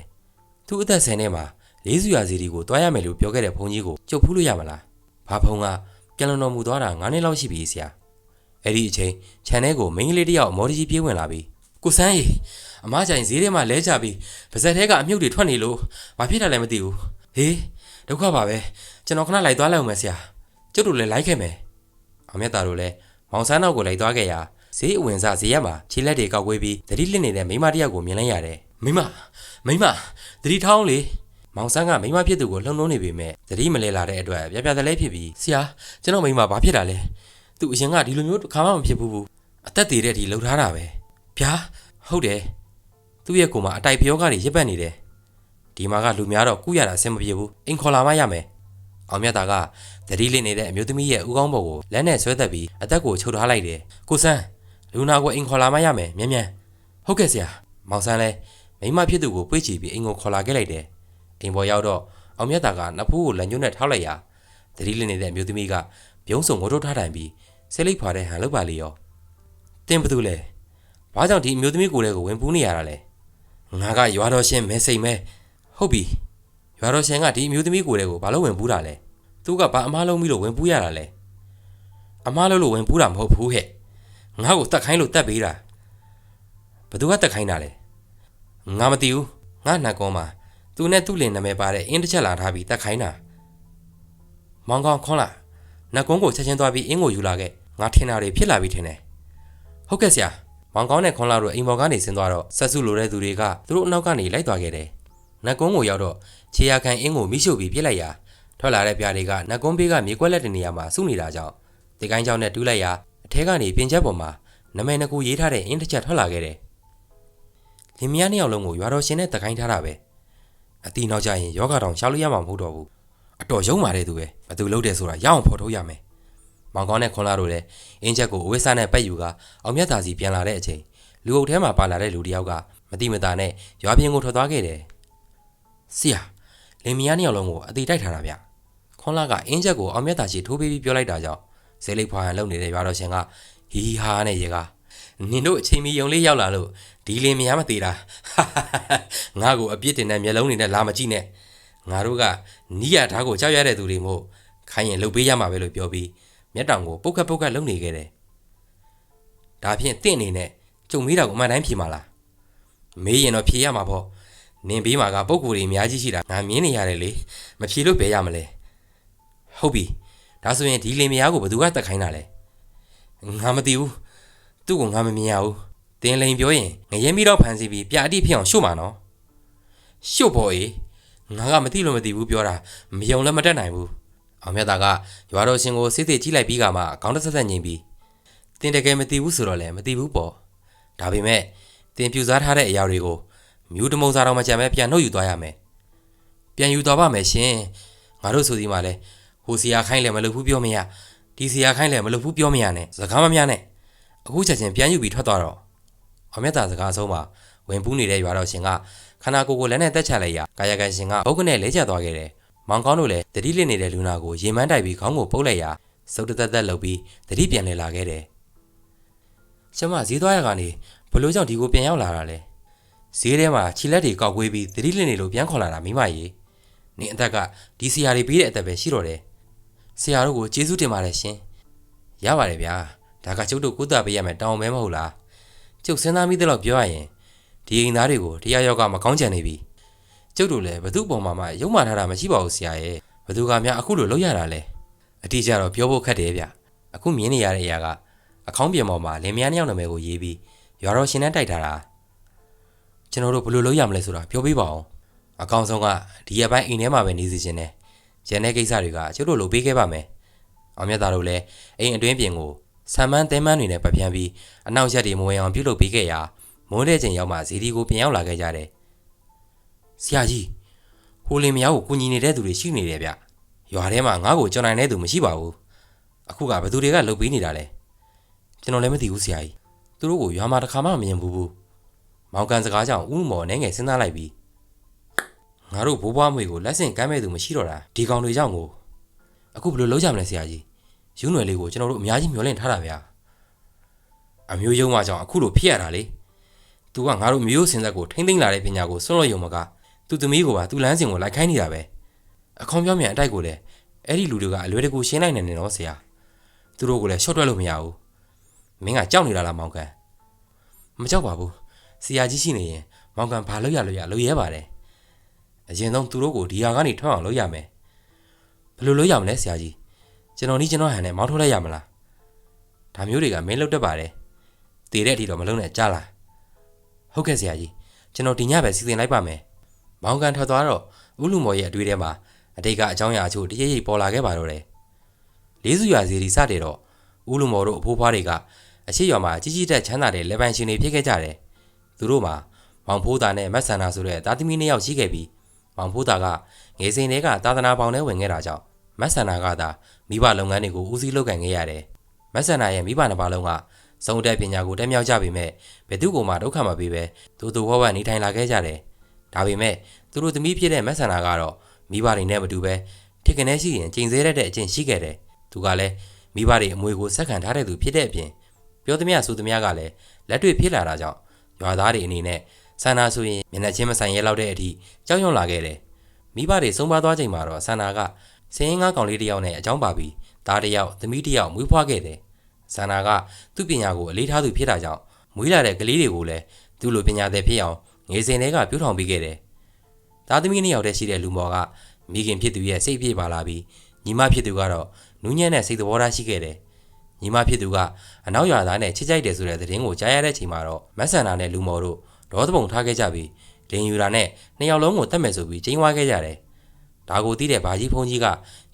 သူအသက်10နှစ်မှာလေးစုရာစီဒီကိုတွားရမယ်လို့ပြောခဲ့တဲ့ဘုန်းကြီးကိုကျုပ်ဖူးလို့ရမလားဘာဖုံကပြန်လွန်တော်မူသွားတာ9နှစ်လောက်ရှိပြီဆရာအဲ့ဒီအချိန်ခြံထဲကိုမိန်းကလေးတစ်ယောက်အမော်တကြီးပြေးဝင်လာပြီးကိုစန်းရီအမကြိုင်ဈေးထဲမှာလဲချပြီးပါဇက်ထဲကအမြုပ်တွေထွက်နေလို့ဘာဖြစ်တာလဲမသိဘူးဟေးဒုက္ခပါပဲကျွန်တော်ခဏလိုက်သွားလိုက်အောင်မယ်ဆရာကျုပ်တို့လည်းလိုက်ခဲ့မယ်အောင်မြတ်သားတို့လည်းမောင်ဆန်းနောက်ကိုလိုက်သွားခဲ့ရာဈေးအဝင်စားဈေးရက်မှာခြေလက်တွေကောက်ကွေးပြီးသတိလစ်နေတဲ့မိမတစ်ယောက်ကိုမြင်လိုက်ရတယ်မိမသတိထောင်းလေမောင်ဆန်းကမိမဖြစ်သူကိုလှုံ့နှုံးနေပေမဲ့သတိမလဲလာတဲ့အတွက်ပြပြတလဲဖြစ်ပြီးဆရာကျွန်တော်မိမဘာဖြစ်တာလဲသူအရင်ကဒီလိုမျိုးတစ်ခါမှမဖြစ်ဘူးအသက်တည်တဲ့ဒီလှုပ်ထားတာပဲဗျာဟုတ်တယ်သူ့ရဲ့ကိုယ်မှာအတိုက်ဖျောကနေရစ်ပတ်နေတယ်ဒီမှာကလူများတော့ကုရတာအဆင်မပြေဘူးအိမ်ခေါ်လာမှရမယ်အောင်မြတ်သားကသတိလစ်နေတဲ့အမျိုးသမီးရဲ့ဦးခေါင်းပေါ်ကိုလက်နဲ့ဆွဲသက်ပြီးအသက်ကိုချုပ်ထားလိုက်တယ်ကိုစန်းလူနာကိုအိမ်ခေါ်လာမှရမယ်မြန်ဟုတ်ကဲ့ဆရာမောင်ဆန်းလဲမိမဖြစ်သူကိုပွေ့ချီပြီးအိမ်ကိုခေါ်လာခဲ့လိုက်တယ်အိမ်ပေါ်ရောက်တော့အောင်မြတ်သားကနဖူးကိုလက်ညှိုးနဲ့ထောက်လိုက်ရာသတိလစ်နေတဲ့အမျိုးသမီးကပြုံးစုံငိုထုတ်ထားတိုင်ပြီးဆဲလိပ်ဖွာတဲ့ဟန်လောက်ပါလေရောတင်းဘသူလဲဘာကြောင့်ဒီအမျိုးသမီးကိုလည်းကိုဝင်ပူးနေရတာလဲငါကရွာတော်ရှင်မဲစိမ်မဲဟုတ်ပြီရွာတော်ရှင်ကဒီအမျိုးသမီးကိုလည်းကိုဘာလို့ဝင်ပူးတာလဲသူကဘာအမားလုံးပြီးလို့ဝင်ပူးရတာလဲအမားလုံးလို့ဝင်ပူးတာမဟုတ်ဘူးဟဲ့ငါ့ကိုတတ်ခိုင်းလို့တတ်ပေးတာဘသူကတတ်ခိုင်းတာလဲငါမသိဘူးငါနှက်ကုန်းမှာသူနဲ့သူ့လင်နာမည်ပါတဲ့အင်းတစ်ချက်လာထားပြီးတတ်ခိုင်းတာမောင်ကောင်ခွန်လာနှက်ကုန်းကိုချက်ချင်းသွားပြီးအင်းကိုယူလာခဲ့ငါထင်တာတွေဖြစ်လာပြီထင်တယ်ဟုတ်ကဲ့ဆရာမောင်ကောင်းနဲ့ခွန်လာတို့အိမ်ပေါ်ကနေဆင်းသွားတော့ဆက်စုလိုတဲ့သူတွေကသူတို့အနောက်ကနေလိုက်သွားခဲ့တယ်နတ်ကုန်းကိုရောက်တော့ခြေရခံအင်းကိုမိရှုပ်ပြီးပြစ်လိုက်ရာထွက်လာတဲ့ပြားတွေကနတ်ကုန်းဘေးကမြေကွက်လက်တဲ့နေရာမှာစုနေတာကြောင့်ဒီကိုင်းကြောင်နဲ့တူးလိုက်ရာအထဲကနေပြင်ချက်ပေါ်မှာနမဲနှစ်ခုရေးထားတဲ့အင်းတစ်ချက်ထွက်လာခဲ့တယ်လင်မယားနှစ်ယောက်လုံးကိုရွာတော်ရှင်နဲ့တကိုင်းထားတာပဲအတီနောက်ကျရင်ယောဂတောင်ရှာလို့ရမှာမဟုတ်တော့ဘူးအတော်ရုံမာတဲ့သူပဲဘသူလုပ်တယ်ဆိုတာရအောင်ဖော်ထုတ်ရမယ်မောင်ကောင်းနဲ့ခွန်လာတို့လည်းအင်းချက်ကိုအဝိစာနဲ့ပတ်ယူကအောင်မြတ်သာစီပြန်လာတဲ့အချိန်လူအုပ်ထဲမှာပါလာတဲ့လူတစ်ယောက်ကမတိမတာနဲ့ရွာပြင်ကိုထွက်သွားခဲ့တယ်ဆရာလင်မယားနှစ်ယောက်လုံးကိုအတီတိုက်ထားတာဗျ ခွန်လာကအင်းချက်ကိုအောင်မြတ်တာရှိထိုးပေးပြီးပြောလိုက်တာကြောင့်ဇဲလိတ်ဖွာဟန်လုံနေတဲ့ရွာတော်ရှင်ကဟီဟာနဲ့ရေကနင်တို့အချိန်မီယုံလေးရောက်လာလို့ဒီလင်မယားမသေးတာငါ့ကိုအပြစ်တင်တဲ့မျက်လုံးတွေနဲ့လာမကြည့်နဲ့ငါတို့ကနီးရဓာတ်ကိုကြောက်ရတဲ့သူတွေမို့ခိုင်းရင်လှုပ်ပေးရမှာပဲလို့ပြောပြီးမျက်တောင်ကိုပုတ်ခတ်ပုတ်ခတ်လုံနေခဲ့တယ်ဒါဖြင့်တင့်အနေနဲ့ကျုံမေးတာကိုအမှန်တိုင်းဖြေမှာလားမေးရင်တော့ဖြေရမှာပေါ့နင်ဘေးမှာကပုံကိုယ်တွေအများကြီးရှိတာငါမြင်နေရတယ်လေမဖြေလို့ဘယ်ရမလဲဟုတ်ပြီဒါဆိုရင်ဒီလင်မယားကိုဘယ်သူကတတ်ခိုင်းတာလဲငါမသိဘူးသူ့ကိုငါမမြင်ရဘူးတင်းလိန်ပြောရင်ငရဲမီတော့ဖန်စီပြီးပြအတိဖြစ်အောင်ရှို့မှာနော်ရှို့ဖို့အေးငါကမသိလို့မသိဘူးပြောတာမယုံလည်းမတတ်နိုင်ဘူးအောင်မြတ်သားကရွာတော်ရှင်ကိုစစ်စစ်ကြည့်လိုက်ပြီးကမှခေါင်းတစ်ဆက်ဆက်ငိမ့်ပြီးတင်းတကယ်မသိဘူးဆိုတော့လည်းမသိဘူးပေါ့ဒါပေမဲ့တင်းပြူစားထားတဲ့အရာတွေကိုမြူးတမုံစားတော့မှကြံမဲ့ပြန်နှုတ်ယူသွားရမယ်ပြန်ယူသွားပါမယ်ရှင်ငါတို့ဆိုဒီမှာလဲဟိုစီယာခိုင်းလည်းမလုပ်ဘူးပြောမရဒီစီယာခိုင်းလည်းမလုပ်ဘူးပြောမရနဲ့စကားမများနဲ့အခုချက်ချင်းပြန်ယူပြီးထွက်သွားတော့အောင်မြတ်သားစကားအဆုံးမှာဝင်ပူးနေတဲ့ရွာတော်ရှင်ကခန္ဓာကိုယ်ကိုလက်နဲ့တက်ချလိုက်ရကာယကံရှင်ကဘုတ်ကနေလဲကျသွားခဲ့တယ်မောင်ကောင်းတို့လည်းတတိလစ်နေတဲ့လူနာကိုရေမန်းတိုက်ပြီးခေါင်းကိုပုတ်လိုက်ရစုပ်တက်တက်လှုပ်ပြီးတတိပြန်လဲလာခဲ့တယ်ကျမဈေးသွားရကနေဘလို့ကြောင့်ဒီကိုပြန်ရောက်လာတာလဲဈေးထဲမှာခြေလက်တွေကောက်ကွေးပြီးတတိလစ်နေလို့ပြန်ခေါ်လာတာမိမကြီးနင်အသက်ကဒီဆရာတွေပြီးတဲ့အသက်ပဲရှိတော့တယ်ဆရာတို့ကိုကျေးဇူးတင်ပါတယ်ရှင်ရပါတယ်ဗျာဒါကကျုပ်တို့ကုသပေးရမယ်တောင်းမဲမဟုတ်လားကျုပ်စဉ်းစားမိတဲ့လောက်ပြောရရင်ဒီအိမ်သားတွေကိုတရားရောက်ကမကောင်းကြံနေပြီကျုပ်တို့လည်းဘသူ့ပုံမှာရုံမာထားတာမရှိပါဘူးဆရာရဲ့ဘသူကများအခုလိုလုပ်ရတာလဲအတိအကျတော့ပြောဖို့ခက်တယ်ဗျအခုမြင်နေရတဲ့အရာကအခေါင်းပြင်ပေါ်မှာလင်မယားနှစ်ယောက်နာမည်ကိုရေးပြီးရွာတော်ရှင်နဲ့တိုက်ထားတာကျွန်တော်တို့ဘယ်လိုလုပ်ရမလဲဆိုတာပြောပြပါအောင်အကောင်ဆုံးကဒီရက်ပိုင်းအိမ်ထဲမှာပဲနေစီခြင်းနဲ့ရန်တဲ့ကိစ္စတွေကကျုပ်တို့လုပ်ပေးခဲ့ပါမယ်အောင်မြတ်သားတို့လည်းအိမ်အတွင်းပြင်ကိုဆမ်မန်းသင်းမန်းတွေနဲ့ပတ်ပြန်ပြီးအနောက်ရက်တွေမဝင်အောင်ပြုလုပ်ပေးခဲ့ရာမိုးတဲ့ချိန်ရောက်မှဇီဒီကိုပြန်ရောက်လာခဲ့ကြတယ်ဆရာကြီးဟိုလင်မယားကိုကူညီနေတဲ့သူတွေရှိနေတယ်ဗျရွာထဲမှာငါ့ကိုကြော်နိုင်တဲ့သူမရှိပါဘူးအခုကဘသူတွေကလှုပ်ပေးနေတာလဲကျွန်တော်လည်းမသိဘူးဆရာကြီးသူတို့ကိုရွာမှာတစ်ခါမှမမြင်ဘူးမောင်ကန်စကားကြောင့်ဥမော်နဲ့ငယ်စဉ်းစားလိုက်ပြီးငါတို့ဘိုးဘွားမွေကိုလက်ဆင့်ကမ်းမဲ့သူမရှိတော့တာဒီကောင်တွေကြောင့်ကိုအခုဘယ်လိုလုပ်ကြမလဲဆရာကြီးယူနွယ်လေးကိုကျွန်တော်တို့အများကြီးမျှော်လင့်ထားတာဗျာအမျိုးယုံမကြောင့်အခုလိုဖြစ်ရတာလေသူကငါတို့မျိုးစင်သက်ကိုထိမ့်သိမ့်လာတဲ့ပညာကိုစွန့်လွတ်ယုံမကသူသမီးကိုပါသူလမ်းစဉ်ကိုလိုက်ခိုင်းနေတာပဲအခေါင်းပြောင်းမြန်အတိုက်ကိုလည်းအဲ့ဒီလူတွေကအလွယ်တကူရှင်းနိုင်နေတယ်နော်ဆရာသူတို့ကိုလည်းရှော့တွက်လို့မရဘူးမင်းကကြောက်နေတာလားမောင်ကန်မကြောက်ပါဘူးဆရာကြီးရှိနေရင်မောင်ကန်ဘာလုပ်ရလို့ရဲပါတယ်အရင်ဆုံးသူတို့ကိုဒီဟာကနေထွက်အောင်လုပ်ရမယ်ဘယ်လိုလုပ်ရမလဲဆရာကြီးကျွန်တော်ကျွန်တော်ဟန်နဲ့မောင်းထုတ်လိုက်ရမလားဒါမျိုးတွေကမင်းလုပ်တတ်ပါတယ်တည်တဲ့အထိတော့မလုံးနဲ့ကြားလားဟုတ်ကဲ့ဆရာကြီးကျွန်တော်ဒီညပဲစီစဉ်လိုက်ပါမယ်မောင်ကန်ထွက်သွားတော့ဥလူမော်ရဲ့အတွေ့အထဲမှာအတိတ်ကအကြောင်းအရာအချို့တရိပ်ရိပ်ပေါ်လာခဲ့ပါတော့တယ်လေးစုရွာစီဒီစတဲ့တော့ဥလူမော်တို့အဖိုးဖွားတွေကအရှိရွာမှာကြီးကြီးတက်ချမ်းသာတဲ့လေပိုင်ရှင်တွေဖြစ်ခဲ့ကြတယ်သူတို့မှာမောင်ဖိုးသားနဲ့မတ်ဆန္ဒဆိုတဲ့သားသမီး2ယောက်ရှိခဲ့ပြီးမောင်ဖိုးသားကငယ်စဉ်တည်းကသာသနာပေါင်းထဲဝင်ခဲ့တာကြောင့်မတ်ဆန္ဒကသာမိဘလုပ်ငန်းတွေကိုဦးစီးလုပ်ကိုင်ခဲ့ရတယ်မတ်ဆန္ဒရဲ့မိဘနှစ်ပါးလုံးကစုံတက်ပညာကိုတက်မြောက်ကြပေမဲ့ဘယ်သူ့ကိုမှဒုက္ခမပေးပဲတူတူဝဝနေထိုင်လာခဲ့ကြတယ်ဒါပေမဲ့သူတို့သမီးဖြစ်တဲ့မတ်ဆန္ဒကတော့မိဘတွေနဲ့မတူပဲထစ်ကနေရှိရင်ကျင်စဲတဲ့အကျင့်ရှိခဲ့တယ်သူကလည်းမိဘတွေအမွေကိုဆက်ခံထားတဲ့သူဖြစ်တဲ့အပြင်ပြောသမျှဆိုသမျှကလည်းလက်တွေ့ဖြစ်လာတာကြောင့်ရွာသားတွေအနေနဲ့ဆန္ဒဆိုရင်မျက်နှာချင်းမဆိုင်ရဲလောက်တဲ့အထိကြောက်ရွံ့လာခဲ့တယ်မိဘတွေဆုံးပါသွားချိန်မှာတော့ဆန္ဒကစင်းငါးကောင်လေးတစ်ယောက်နဲ့အကြောင်းပါပြီးသားတစ်ယောက်သမီးတစ်ယောက်မွေးဖွားခဲ့တယ်ဆန္ဒကသူ့ပညာကိုအလေးထားသူဖြစ်တာကြောင့်မွေးလာတဲ့ကလေးတွေကိုလည်းသူ့လိုပညာသည်ဖြစ်အောင်ငယ်စဉ်တည်းကပြုထောင်ပေးခဲ့တယ်သားသမီး2ယောက်တည်းရှိတဲ့လူမော်ကမိခင်ဖြစ်သူရဲ့စိတ်ပြေပါလာပြီးညီမဖြစ်သူကတော့နူးညံ့တဲ့စိတ်သဘောထားရှိခဲ့တယ်ညီမဖြစ်သူကအနောက်ရွာသားနဲ့ချစ်ကြိုက်တယ်ဆိုတဲ့သတင်းကိုကြားရတဲ့ချိန်မှာတော့မတ်ဆန္ဒနဲ့လူမော်တို့ဒေါသပုံထားခဲ့ကြပြီးဒင်ယူရာနဲ့2ယောက်လုံးကိုတတ်မယ်ဆိုပြီးကျင်းဝါခဲ့ကြတယ်ဒါကိုသိတဲ့ဘာကြီးဖုန်းကြီးက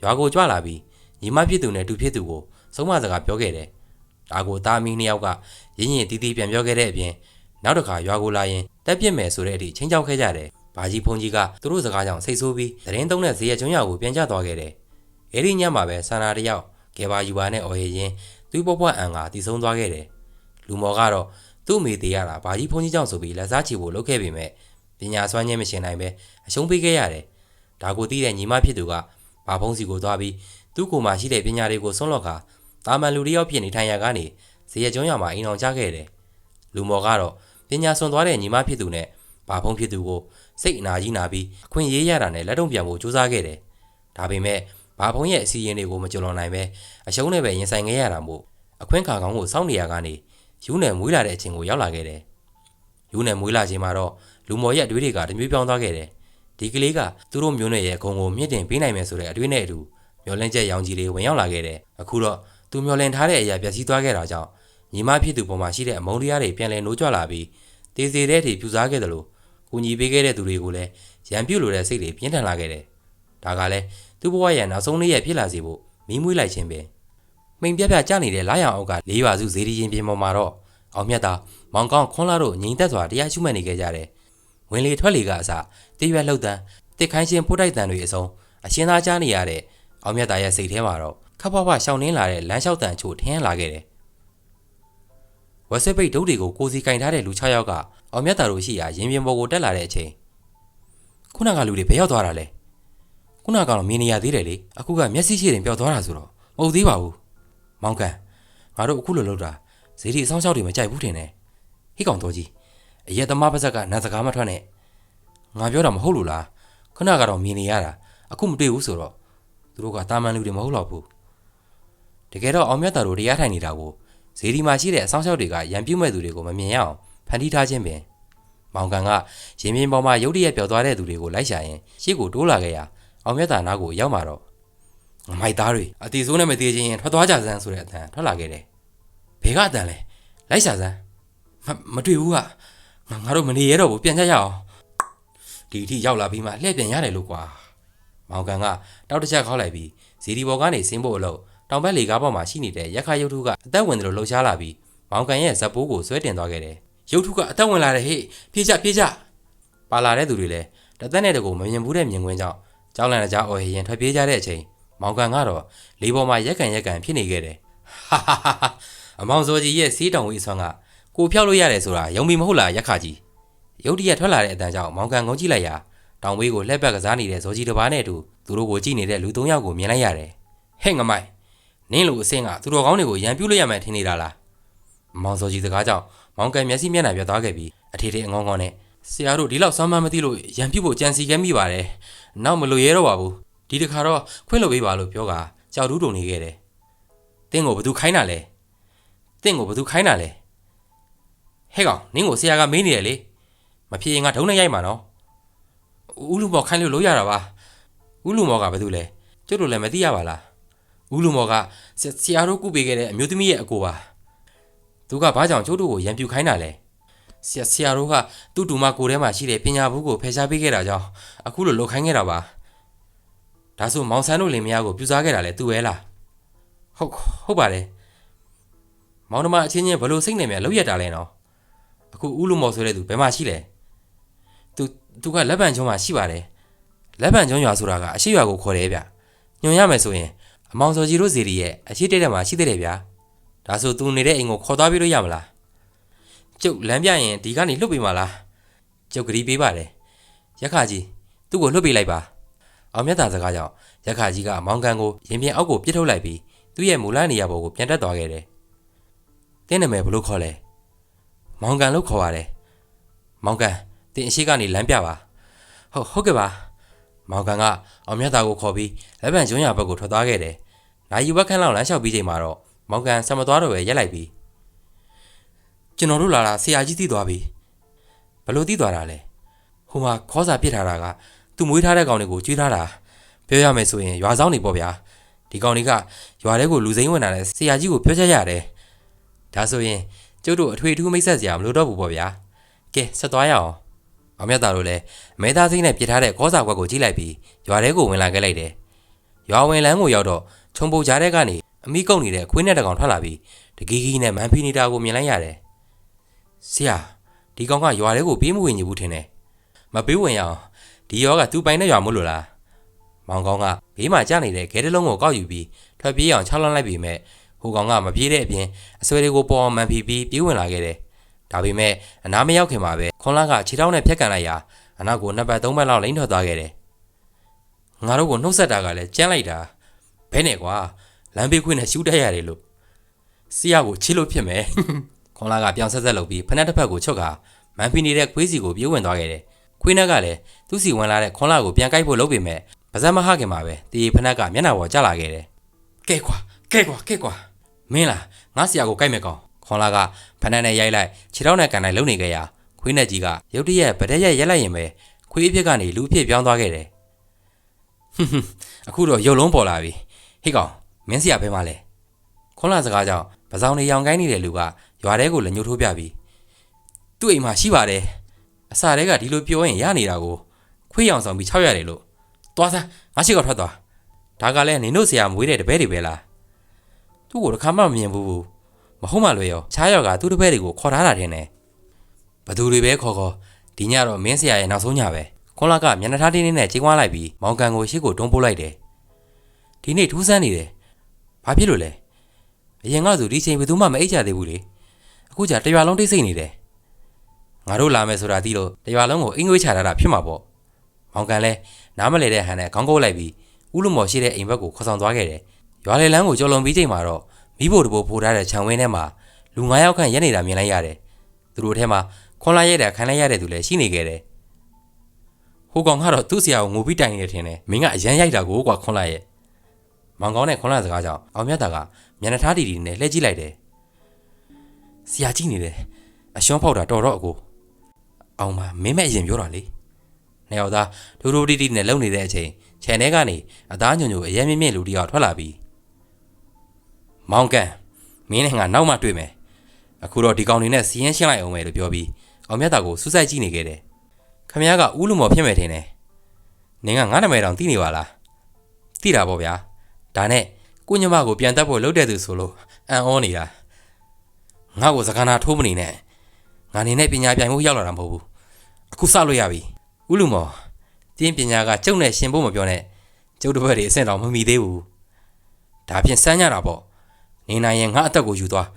ရွာကိုကြွလာပြီးညီမဖြစ်သူနဲ့တူဖြစ်သူကိုဆုံးမစကားပြောခဲ့တယ်ဒါကိုသားမီး2ယောက်ကရင်းရင်တီးတီးပြန်ပြောခဲ့တဲ့အပြင်နောက်တစ်ခါရွာကိုလာရင်တက်ပြစ်မယ်ဆိုတဲ့အထိချင်းချောက်ခဲ့ကြတယ်ဘာကြီးဖုန်းကြီးကသူတို့စကားကြောင့်စိတ်ဆိုးပြီးသတင်းသုံးတဲ့ဇေယျကျွန်းရွာကိုပြန်ကျသွားခဲ့တယ်အဲဒီညမှာပဲဆန္ဒတယောက်ကဲပါယူပါနဲ့အော်ဟေရင်သူ့ပွားအန်ကတည်ဆုံးသွားခဲ့တယ်လူမော်ကတော့သူ့အမေသေးရတာဘာကြီးဖုန်းကြီးကြောင့်ဆိုပြီးလက်စားချေဖို့လုပ်ခဲ့ပေမဲ့ပညာစွမ်းခြင်းမရှင်နိုင်ပဲအရှုံးပေးခဲ့ရတယ်ဒါကိုသိတဲ့ညီမဖြစ်သူကမ ဘာဖုံးစီကိုသွားပြီးသူ့ကိုယ်မှာရှိတဲ့ပညာတွေကိုဆွန့်လွတ်ခါတာမန်လူတစ်ယောက်ဖြစ်နေထိုင်ရာကနေဇေယျကျွန်းရွာမှာအိမ်အောင်ကြခဲ့တယ်လူမော်ကတော့ပညာဆွန်သွားတဲ့ညီမဖြစ်သူနဲ့ဘာဖုံးဖြစ်သူကိုစိတ်အနာကြီးနာပြီးအခွင့်ရေးရတာနဲ့လက်တုံပြန်ဖို့ကြိုးစားခဲ့တယ်ဒါပေမဲ့ဘာဖုံးရဲ့အစီရင်တွေကိုမကြုံလွန်နိုင်ပဲအရှုံးနဲ့ပဲရင်ဆိုင်ခဲ့ရတာမို့အခွင့်ခါကောင်းကိုစောင့်နေရကနေယူနယ်မွေးလာတဲ့အချိန်ကိုရောက်လာခဲ့တယ်ယူနယ်မွေးလာချိန်မှာတော့လူမော်ရဲ့အတွေးတွေကတမျိုးပြောင်းသွားခဲ့တယ်ဒီကလေးကသူတို့မျိုးနယ်ရဲ့ဂုံကိုမြင့်တင်ပေးနိုင်မယ်ဆိုတဲ့အတွေးနဲ့အတူမျောလင့်ချက်ရောင်ကြီးတွေဝင်ရောက်လာခဲ့တယ်အခုတော့သူမျောလင့်ထားတဲ့အရာပျက်စီးသွားခဲ့တာကြောင့်ညီမဖြစ်သူပေါ်မှာရှိတဲ့အမုန်းတရားတွေပြန်လည်နှိုးကြွလာပြီးတေးစေတဲ့အထိပြူစားခဲ့တယ်လို့ကူညီပေးခဲ့တဲ့သူတွေကိုလည်းရန်ပြုတ်လိုတဲ့စိတ်တွေပြင်းထန်လာခဲ့တယ်ဒါကလည်းသူ့ဘဝရဲ့နောက်ဆုံးနေ့ရက်ဖြစ်လာစေဖို့မီးမွေးလိုက်ခြင်းပဲမိန်ပြပြကျနေတဲ့လာရောင်အောက်က၄ရွာစုဇေဒီရင်ပြင်ပေါ်မှာတော့အောင်မြတ်တာမောင်ကောင်းခွန်းလာတို့ငိန်သက်စွာတရားရှုမှတ်နေခဲ့ကြတယ်ဝင်လေထွက်လေကအစတရွက်လှုပ်တန်းတစ်ခိုင်းချင်းဖိုးတိုက်တန်တွေအစုံအရှင်းသားကြားနေရတဲ့အောင်မြတ်တာရဲ့စိတ်ထဲမှာတော့ခပ်ဖွားဖွားရှောင်းနှင်းလာတဲ့လမ်းလျှောက်တန်ချို့ထင်းလာခဲ့တယ်ဝက်စစ်ပိတ်ဒုတ်တွေကိုကိုစီကင်ထားတဲ့လူ6ယောက်ကအောင်မြတ်တာတို့ရှိရာရင်ပြင်ပေါ်ကိုတက်လာတဲ့အချိန်ခုနကလူတွေဘယ်ရောက်သွားတာလဲခုနကတော့မြင်နေရသေးတယ်လေအခုကမျက်စိရှိရင်ပျောက်သွားတာဆိုတော့မဟုတ်သေးပါဘူးမောင်ကန်ငါတို့အခုလိုလုပ်တာဇေဒီအဆောင်ရှောက်တွေမကြိုက်ဘူးထင်တယ်ဟိကောင်တော်ကြီးအရက်သမားပါဇက်ကနတ်စကားမထွက်နဲ့ငါပြောတာမဟုတ်လို့လားခုနကတော့မြင်နေရတာအခုမတွေ့ဘူးဆိုတော့သူတို့ကတာမန်လူတွေမဟုတ်တော့ဘူးတကယ်တော့အောင်မြတ်တာတို့တရားထိုင်နေတာကိုဇေဒီမှာရှိတဲ့အဆောင်ရှောက်တွေကရန်ပြုတ်မဲ့သူတွေကိုမမြင်ရအောင်ဖန်တီးထားခြင်းပင်မောင်ကန်ကရင်မြင်ပေါ်မှာရုတ်တရက်ပျော်သွားတဲ့သူတွေကိုလိုက်ရှာရင်ရှေ့ကိုတိုးလာခဲ့ရအောင်မြတ်တာနားကိုရောက်มาတော့မိုက်သားတွေအတီဆိုးနဲ့မသေးခြင်းရင်ထွက်သွားကြစမ်းဆိုတဲ့အတန်ထွက်လာခဲ့တယ်ဘယ်ကအတန်လဲလိုက်ရှာစမ်းမတွေ့ဘူးကငါတို့မနေရတော့ဘူးပြန်ကြရအောင်ဒီအထိရောက်လာပြီးမှလှည့်ပြန်ရတယ်လို့ကွာမောင်ကန်ကတောက်တစ်ချက်ခေါက်လိုက်ပြီးဇီဒီဘော်ကနေဆင်းဖို့အလို့တောင်ဘက်လေကားပေါ်မှာရှိနေတဲ့ရက်ခရုပ်ထုကအသက်ဝင်တယ်လို့လှုပ်ရှားလာပြီးမောင်ကန်ရဲ့ဇက်ပိုးကိုဆွဲတင်သွားခဲ့တယ်ရုပ်ထုကအသက်ဝင်လာတယ်ဟေ့ပြေးကြပါလာတဲ့သူတွေလည်းတသက်နဲ့တကူမမြင်ဘူးတဲ့မြင်ကွင်းကြောင့်ကြောက်လန့်ကြအော်ဟရင်ထွက်ပြေးကြတဲ့အချိန်မောင်ကန်ကတော့လေပေါ်မှာရက်ကန်ဖြစ်နေခဲ့တယ်ဟာအမောင်စောကြီးရဲ့စီးတောင်ဝေးဆွမ်းကကိုဖြောက်လို့ရတယ်ဆိုတာယုံပြီမဟုတ်လားရက်ခကြီးရုတ်တရက်ထွက်လာတဲ့အတန်ကြောင့်မောင်ကန်ငုံကြည့်လိုက်ရာတောင်ဝေးကိုလှည့်ပတ်ကစားနေတဲ့ဇော်ကြီးတစ်ပါးနဲ့အတူသူတို့ကိုကြည့်နေတဲ့လူ၃ယောက်ကိုမြင်လိုက်ရတယ်ဟဲ့ငမိုက်နင်းလိုအဆင့်ကသူတော်ကောင်းတွေကိုရန်ပြုတ်လို့ရမှန်းထင်နေတာလားမောင်စောကြီးစကားကြောင့်မောင်ကန်မျက်စိမျက်နှာပြတ်သွားခဲ့ပြီးအထေအငေါငေါနဲ့ဆရာတို့ဒီလောက်စွမ်းမမသိလို့ရန်ပြုတ်ဖို့ကြံစီခဲ့မိပါတယ်နောက်မလို့ရဲတော့ပါဘူးဒီတခါတော့ခွင့်လို့ပေးပါလို့ပြောကကြောက်တူးတုံနေခဲ့တယ်တင်းကိုဘသူခိုင်းတာလဲဟဲ့ကောင်နင်းကိုဆရာကမေးနေတယ်လေမဖြစ်ရင်ငါဒုံးနဲ့ရိုက်မှာနော်ဦးလူမော်ခိုင်းလို့ရတာပါဦးလူမော်ကဘာလုပ်လဲကျုပ်တို့လည်းမသိရပါလားဦးလူမော်ကဆရာတို့ကုပေးခဲ့တဲ့အမျိုးသမီးရဲ့အကိုပါသူကဘာကြောင့်ကျုပ်တို့ကိုရန်ပြူခိုင်းတာလဲဆရာတို့ကသူ့တူမကိုထဲမှာရှိတဲ့ပညာဘူးကိုဖယ်ရှားပေးခဲ့တာကြောင့်အခုလိုလုပ်ခိုင်းခဲ့တာပါဒါဆိုမောင်ဆန်းတို့လင်မယားကိုပြူစားခဲ့တာလဲသူပဲလားဟုတ်ပါတယ်မောင်နှမအချင်းချင်းဘလို့စိတ်နေမြလောက်ရတာလဲနော်အခုဦးလူမော်ဆိုတဲ့သူဘယ်မှာရှိလဲသူကလက်ပံကျွန်းမှာရှိပါတယ်လက်ပံကျွန်းရွာဆိုတာကအရှိရွာကိုခေါ်တယ်ဗျညွန်ရမယ်ဆိုရင်အမောင်စောကြီးတို့ဇီရီရဲ့အရှိတဲ့မှာရှိသေးတယ်ဗျဒါဆိုသူနေတဲ့အိမ်ကိုခေါ်သွားပြီးလို့ရမလားကျုပ်လမ်းပြရင်ဒီကနေလွတ်ပေးမှာလားကျုပ်ကတိပေးပါတယ်ရက်ခကြီးသူ့ကိုလွတ်ပေးလိုက်ပါအောင်မြတ်တာစကားကြောင့်ရက်ခကြီးကမောင်ကန်ကိုရင်ပြင်အောက်ကိုပြစ်ထုတ်လိုက်ပြီးသူ့ရဲ့မူလနေရာပေါ်ကိုပြန်တက်သွားခဲ့တယ်တင်းနာမည်ဘလို့ခေါ်လဲမောင်ကန်လို့ခေါ်ရတယ်မောင်ကန်တင်းအရှိကနေလမ်းပြပါဟုတ်ကဲ့ပါမောင်ကန်ကအောင်မြတ်တာကိုခေါ်ပြီးလက်ပံကျွန်းရဘက်ကိုထွက်သွားခဲ့တယ်နိုင်ယူဘက်ခန်းလောက်လမ်းလျှောက်ပြီးချိန်မှာတော့မောင်ကန်ဆက်မသွားတော့ပဲရက်လိုက်ပြီးကျွန်တော်တို့လာတာဆရာကြီးသိသွားပြီဘလို့သိသွားတာလဲဟိုမှာခေါ်စာပြစ်ထားတာကသူ့မွေးထားတဲ့ကောင်တွေကိုကျွေးထားတာပြောရမယ်ဆိုရင်ရွာဆောင်နေပေါ့ဗျာဒီကောင်တွေကရွာထဲကိုလူစိမ်းဝင်လာတဲ့ဆရာကြီးကိုပြောချရတယ်ဒါဆိုရင်ကျုပ်တို့အထွေထူးမိတ်ဆက်စရာမလိုတော့ဘူးပေါ့ဗျာကဲဆက်သွားရအောင်အောင်မြတ်တာတို့လည်းအမဲသားစိမ့်နဲ့ပြစ်ထားတဲ့ခေါ်စာကွက်ကိုကြည့်လိုက်ပြီးရွာထဲကိုဝင်လာခဲ့လိုက်တယ်ရွာဝင်လန်းကိုရောက်တော့ခြုံပုတ်ကြားထဲကနေအမိကုတ်နေတဲ့ခွေးနဲ့တကောင်ထွက်လာပြီးတကီးကြီးနဲ့မန်ဖီနီတာကိုမြင်လိုက်ရတယ်ဆရာဒီကောင်ကရွာထဲကိုပေးမဝင်ဘူးထင်တယ်မပေးဝင်ရအောင်ဒီရောကသူ့ပိုင်နဲ့ရွာမို့လို့လားမောင်ကောင်ကဘေးမှာကျနေတဲ့ခဲတလုံးကိုကောက်ယူပြီးထွက်ပြေးအောင်ချောင်းလန့်လိုက်ပြီးမဲ့ဟိုကောင်ကမပြေးတဲ့အပြင်အဆွဲတွေကိုပေါ်အောင်မန်ဖီပြီးပြေးဝင်လာခဲ့တယ်ဒါပေမဲ့အနားမရောက်ခင်မှာပဲခွန်လာကခြေထောက်နဲ့ဖြတ်ကန်လိုက်ရာအနောက်ကိုနှစ်ပတ်သုံးပတ်လောက်လိမ့်ထွက်သွားခဲ့တယ်င ငါတို့ကိုနှုတ်ဆက်တာကလည်းကြမ်းလိုက်တာဘဲနဲ့ကွာလမ်းဘေးခွေးနဲ့ရှူးတက်ရတယ်လို့စီးရကိုချစ်လို့ဖြစ်မယ်ခွန်လာကပြောင်ဆက်ဆက်လုပ်ပြီးဖနက်တစ်ဖက်ကိုချုပ်ကမန်ဖီနေတဲ့ခွေးစီကိုပြေးဝင်သွားခဲ့တယ်ခွေးနက်ကလည်းသူ့စီဝင်လာတဲ့ခွန်လာကိုပြန်ကိုက်ဖို့လုပ်ပေမဲ့ပါဇက်မဟခင်မှာပဲတီဖနက်ကမျက်နှာပေါ်ကျလာခဲ့တယ်ကဲကွာမင်းလားငါဆရာကိုကိုက်မဲ့ကောင်ခွန်လာကဖနက်နဲ့ရိုက်လိုက်ခြေထောက်နဲ့ကန်လိုက်လုံနေခဲ့ရခွေးနက်ကြီးကရုတ်တရက်ဗဒက်ရက်လိုက်ရင်ပဲခွေးအဖြစ်ကနေလူအဖြစ်ပြောင်းသွားခဲ့တယ်အခုတော့ရုပ်လုံးပေါ်လာပြီဟေ့ကောင်မင်းဆရာဘဲမှာလဲခွန်လာစကားကြောင့်ပဇောင်နေရောင်ကိုင်းနေတဲ့လူကရွာထဲကိုလက်ညှိုးထိုးပြပြီးသူ့အိမ်မှာရှိပါတယ်အစာတဲကဒီလိုပြောရင်ရနေတာကိုခွေးရောင်ဆောင်ပြီး6ရတယ်လို့သွားစမ်းငါရှိကထွက်သွားဒါကလည်းနင်တို့ဆရာမွေးတဲ့တပည့်တွေပဲလားသူ့ကိုတစ်ခါမှမမြင်ဘူးမဟုတ်မှလွယ်ရောချားရော်ကသူ့တပည့်တွေကိုခေါ်ထားတာတင်တယ်ဘသူတွေပဲခေါ်ဒီညတော့မင်းဆရာရဲ့နောက်ဆုံးညပဲခွန်လာကမျက်နှာထားတင်းတင်းနဲ့ချိန်ွားလိုက်ပြီးမောင်ကန်ကိုရှေ့ကိုတွန်းပို့လိုက်တယ်ဒီနေ့ထူးဆန်းနေတယ်ဘာဖြစ်လို့လဲအရင်ကဆိုဒီချိန်ဘယ်သူမှမအိတ်ကြသေးဘူးလေအခုကျတရွာလုံးတိတ်ဆိတ်နေတယ်ငါတို့လာမယ်ဆိုတာသိလို့တရွာလုံးကိုအင်္ဂွေးချထားတာဖြစ်မှာပေါ့မောင်ကန်လဲနားမလဲတဲ့ဟန်နဲ့ခေါင်းကုပ်လိုက်ပြီးဥလူမော်ရှိတဲ့အိမ်ဘက်ကိုခေါ်ဆောင်သွားခဲ့တယ်ရွာလေလန်းကိုကြော်လွန်ပြီးချိန်မှာတော့မိဖို့တဘိုးဖိုးထားတဲ့ခြံဝင်းထဲမှာလူ9ယောက်ခန့်ရက်နေတာမြင်လိုက်ရတယ်သူတို့ထဲမှာခွန်လာရဲ့တဲ့ခံလိုက်ရတဲ့သူလည်းရှိနေခဲ့တယ်ဟိုကောင်ကတော့သူ့ဆရာကိုငိုပြီးတိုင်နေတယ်ထင်တယ်မင်းကအရန်ရိုက်တာကိုကွာခွန်လာရဲ့မောင်ကောင်းနဲ့ခွန်လာစကားကြောင့်အောင်မြတ်တာကမျက်နှာထားတီတီနဲ့လှည့်ကြည့်လိုက်တယ်ဆရာကြည့်နေတယ်အရှုံးဖောက်တာတော်တော့အကိုအောင်မမင်းမဲ့အရင်ပြောတာလေနှစ်ယောက်သားဒူဒူတီတီနဲ့လုံနေတဲ့အချိန်ခြံထဲကနေအသားညွန့်ညွန့်အရင်မြင့်လူတယောက်ထွက်လာပြီးမောင်ကန်မင်းနဲ့ငါနောက်မှတွေ့မယ်အခုတော့ဒီကောင်တွေနဲ့စီးရင်ရှင်းလိုက်အောင်မယ်လို့ပြောပြီးအောင်မြတ်တာကိုစူးစိုက်ကြည့်နေခဲ့တယ်ခမည်းကဦးလူမော်ဖြစ်မယ်ထင်တယ်နင်ကငါနာမည်တောင်သိနေပါလားသိတာပေါ့ဗျာဒါနဲ့ကိုညမကိုပြန်တက်ဖို့လုပ်တဲ့သူဆိုလို့အံ့ဩနေတာငါ့ကိုစကားနာထိုးမနေနဲ့ငါနေနဲ့ပညာပြိုင်ဖို့ရောက်လာတာမဟုတ်ဘူးအခုစလို့ရပြီဦးလူမော်တင်းပညာကကျုပ်နဲ့ရှင်ဖို့မပြောနဲ့ကျုပ်တစ်ဖက်တွေအဆင့်တော်မမီသေးဘူးဒါဖြင့်စမ်းကြတာပေါ့နေနိုင်ရင်ငါအသက်ကိုယူသွာ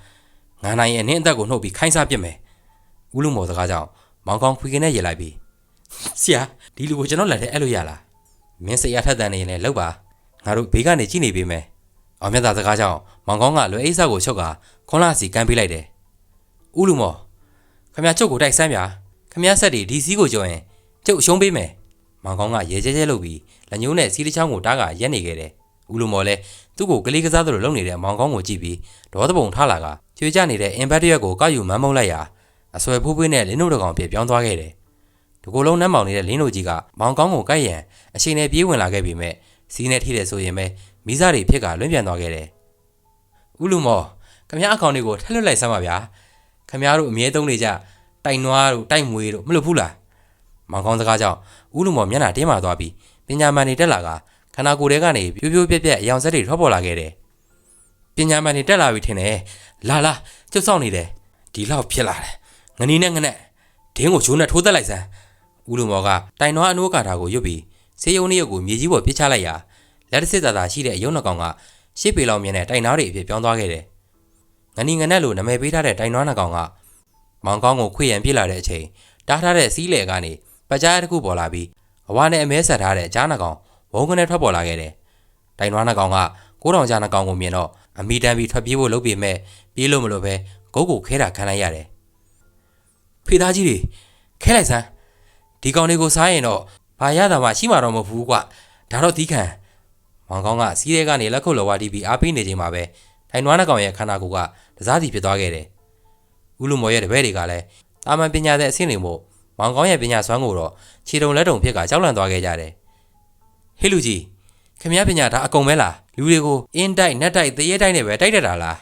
းငါနိုင်ရင်နင်းအသက်ကိုနှုတ်ပြီးခိုင်းစားပြစ်မယ်ဦးလူမော်စကားကြောင့်မောင်ကောင်းခွေကင်းနဲ့ရေလိုက်ပြီးဆရာဒီလူကိုကျွန်တော်လက်ထဲအဲ့လိုရလားမင်းစရာထက်တန်နေရင်လည်းလောက်ပါငါတို့ဘေးကနေကြည့်နေပေးမယ်အောင်မြတ်သားစကားကြောင့်မောင်ကောင်းကလွယ်အိတ်ဆောက်ကိုချုပ်ကခွန်လာစီကမ်းပေးလိုက်တယ်ဦးလူမော်ခမရကျုပ်ကိုတိုက်ဆန်းပြခမရဆက်တွေဒီစီးကိုကြော်ရင်ကျုပ်အရှုံးပေးမယ်မောင်ကောင်းကရေကျဲကျဲလုပ်ပြီးလက်ညှိုးနဲ့စီးတစ်ချောင်းကိုတားကရက်နေခဲ့တယ်ဦးလူမော်လည်းသူ့ကိုကလေးကစားသလိုလုပ်နေတဲ့မောင်ကောင်းကိုကြည့်ပြီးဒေါသပုံထားလာကချွေကျနေတဲ့အင်ဘတ်တရက်ကိုကောက်ယူမန်းမုံလိုက်ရာအဆွဲဖိုးဖွေးနဲ့လင်းတို့တကောင်ပြပြောင်းသွားခဲ့တယ်ဒီကိုလုံးနှမ်းမောင်နေတဲ့လင်းတို့ကြီးကမောင်ကောင်းကိုကိုက်ရန်အချိန်နဲ့ပြေးဝင်လာခဲ့ပြီမဲ့စီးနဲ့ထိတဲ့ဆိုရင်ပဲမိစားတွေဖြစ်ကလွင့်ပြန်သွားခဲ့တယ်ဦးလူမော်ခမရအကောင်တွေကိုထက်လွတ်လိုက်စမ်းပါဗျာခမရတို့အမြဲသုံးနေကြတိုင်နွားတို့တိုက်မွေတို့မလို့ဘူးလားမောင်ကောင်းစကားကြောင့်ဦးလူမော်မျက်နှာတင်းမာသွားပြီးပညာမန်နေတက်လာကခန္ဓာကိုယ်ထဲကနေပြိုးပြိုးပြက်ပြက်အယောင်ဆက်တွေထွက်ပေါ်လာခဲ့တယ်ပညာမန်နေတက်လာပြီထင်တယ်လာကျုပ်စောင့်နေတယ်ဒီလောက်ဖြစ်လာတယ်ငနီနဲ့ငနဲ့ဒင်းကိုဂျိုးနဲ့ထိုးသက်လိုက်စမ်းဦးလူမော်ကတိုင်နွားအနိုးကာတာကိုရွတ်ပြီးဆေးရုံးနှစ်ရုပ်ကိုမြေကြီးပေါ်ပစ်ချလိုက်ရာလက်တစ်စစ်သားရှိတဲ့အယုံနှကောင်ကရှစ်ပေလောက်မြင်တဲ့တိုင်နွားတွေအဖြစ်ပြောင်းသွားခဲ့တယ်ငနီငနဲ့လိုနာမည်ပေးထားတဲ့တိုင်နွားနှကောင်ကမောင်ကောင်းကိုခွေရန်ပြစ်လာတဲ့အချိန်တားထားတဲ့စီးလေကနေပကြားတစ်ခုပေါ်လာပြီးအဝါနဲ့အမဲဆက်ထားတဲ့အကြားနှကောင်ဝုန်းကနေထွက်ပေါ်လာခဲ့တယ်တိုင်နွားနှကောင်က9000ကြားနှကောင်ကိုမြင်တော့အမိတန်းပြီးထွက်ပြေးဖို့လုပ်ပေမဲ့ပြေးလို့မလို့ပဲဂုတ်ကိုခဲတာခံလိုက်ရတယ်ဖေသားကြီးတွေခဲလိုက်စမ်းဒီကောင်တွေကိုစားရင်တော့ဘာရတာမှရှိမှာတော့မဟုတ်ဘူးကွဒါတော့သီးခံမောင်ကောင်းကစီးရဲကနေလက်ခုပ်လော်ဝါတီးပြီးအားပေးနေချိန်မှာပဲထိုင်နွားနှကောင်ရဲ့ခန္ဓာကိုယ်ကတစားစီဖြစ်သွားခဲ့တယ်ဦးလူမော်ရဲ့တပည့်တွေကလည်းတာမန်ပညာတဲ့အဆင့်တွေမို့မောင်ကောင်းရဲ့ပညာစွမ်းကိုတော့ခြေတုံလက်တုံဖြစ်ကကြောက်လန့်သွားခဲ့ကြတယ်ဟေးလူကြီးခမရပညာဒါအကုန်ပဲလားလူတွေကိုအင်းတိုက်နက်တိုက်သေရဲတိုက်နဲ့ပဲတိုက်တတ်တာလာ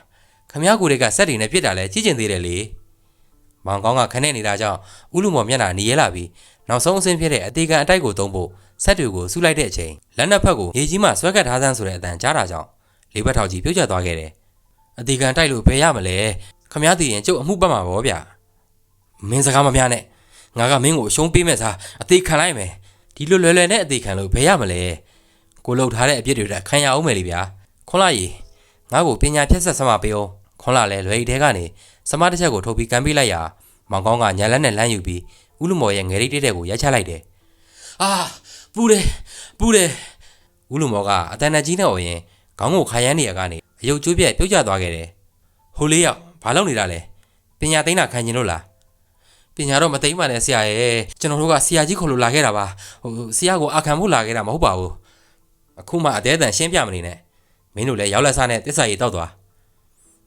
းခမရကိုတွေကစက်တွေနဲ့ပြစ်တာလဲကြီးကျင်သေးတယ်လေမောင်ကောင်းကခနဲ့နေတာကြောင့်ဦးလူမော်မျက်နှာหนีရဲလာပြီးနောက်ဆုံးအဆင့်ဖြစ်တဲ့အသေးခံအတိုက်ကိုသုံးဖို့ဆက်တွေကိုစုလိုက်တဲ့အချိန်လက်နှစ်ဖက်ကိုရေကြီးမှဆွဲကတ်ထားစမ်းဆိုတဲ့အတန်ကြားတာကြောင့်လေးဘက်ထောက်ကြီးပြုတ်ကျသွားခဲ့တယ်အသေးခံတိုက်လို့ဘယ်ရမလဲခမရသိရင်ကျုပ်အမှုပတ်မှာပေါ့ဗျာမင်းစကားမများနဲ့ငါကမင်းကိုအရှုံးပေးမဲ့စားအသေးခံလိုက်မယ်ဒီလိုလွယ်လွယ်နဲ့အသေးခံလို့ဘယ်ရမလဲကိုလှုပ်ထားတဲ့အပြစ်တွေခံရအောင်မယ်လေဗျာခွန်လာရီငါ့ကိုပညာဖြတ်ဆက်စမပေးအောင်ခွန်လာလဲလွယ်ရီတဲကနေစမတစ်ချက်ကိုထုတ်ပြီးကန်ပေးလိုက်ရာမောင်ကောင်းကညာလက်နဲ့လမ်းယူပြီးဦးလူမော်ရဲ့ငယ်ရိတ်တဲ့ကိုရိုက်ချလိုက်တယ်အာပူတယ် ဦးလူမောကအတန်တန်ကြီးနဲ့အော်ရင်ခေါင်းကိုခါရမ်းနေရကနေအယုတ်ကျွေးပြက်ပြုတ်ကျသွားခဲ့တယ်ဟိုလေးယောက်ဘာလုပ်နေတာလဲပညာသိမ်းတာခံကျင်လို့လားပညာတော့မသိမ်းပါနဲ့ဆရာရဲ့ကျွန်တော်တို့ကဆရာကြီးခေါ်လို့လာခဲ့တာပါဆရာကိုအာခံဖို့လာခဲ့တာမဟုတ်ပါဘူးအခုမှအသေးအတန်ရှင်းပြမနေနဲ့မင်းတို့လည်းရောက်လက်စားနဲ့တစ္ဆာကြီးတောက်သွား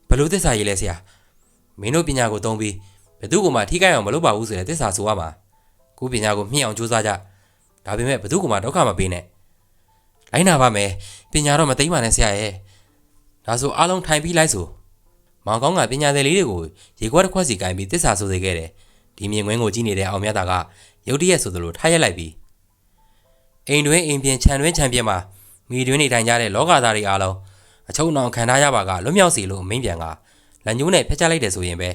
ဘလို့တစ္ဆာကြီးလဲဆရာမင်းတို့ပညာကိုသုံးပြီးဘယ်သူကမှထိခိုက်အောင်မလုပ်ပါဘူးဆိုတဲ့တစ္ဆာဆိုရမှာကိုပညာကိုမြင့်အောင်ကြိုးစားကြဒါပေမဲ့ဘယ်သူကမှဒုက္ခမပေးနဲ့လိုက်နာပါမယ်ပညာတော့မသိမ်းပါနဲ့ဆရာရဲ့ဒါဆိုအားလုံးထိုင်ပြီးလိုက်ဆိုမောင်ကောင်းကပညာသည်လေးတွေကိုရေခွက်တစ်ခွက်စီကင်ပြီးတစ္ဆာဆိုစေခဲ့တယ်ဒီမြင်ကွင်းကိုကြည့်နေတဲ့အောင်မြတ်တာကရုတ်တရက်ဆိုသလိုထားရက်လိုက်ပြီးအိမ်တွင်းအိမ်ပြင်ခြံတွင်းခြံပြက်မှာမိတွင်းနေထိုင်ကြတဲ့လောကသားတွေအားလုံးအချုံအောင်ခံထားရပါကလွတ်မြောက်စီလို့အမိန့်ပြန်ကလက်ညှိုးနဲ့ဖျက်ချလိုက်တယ်ဆိုရင်ပဲ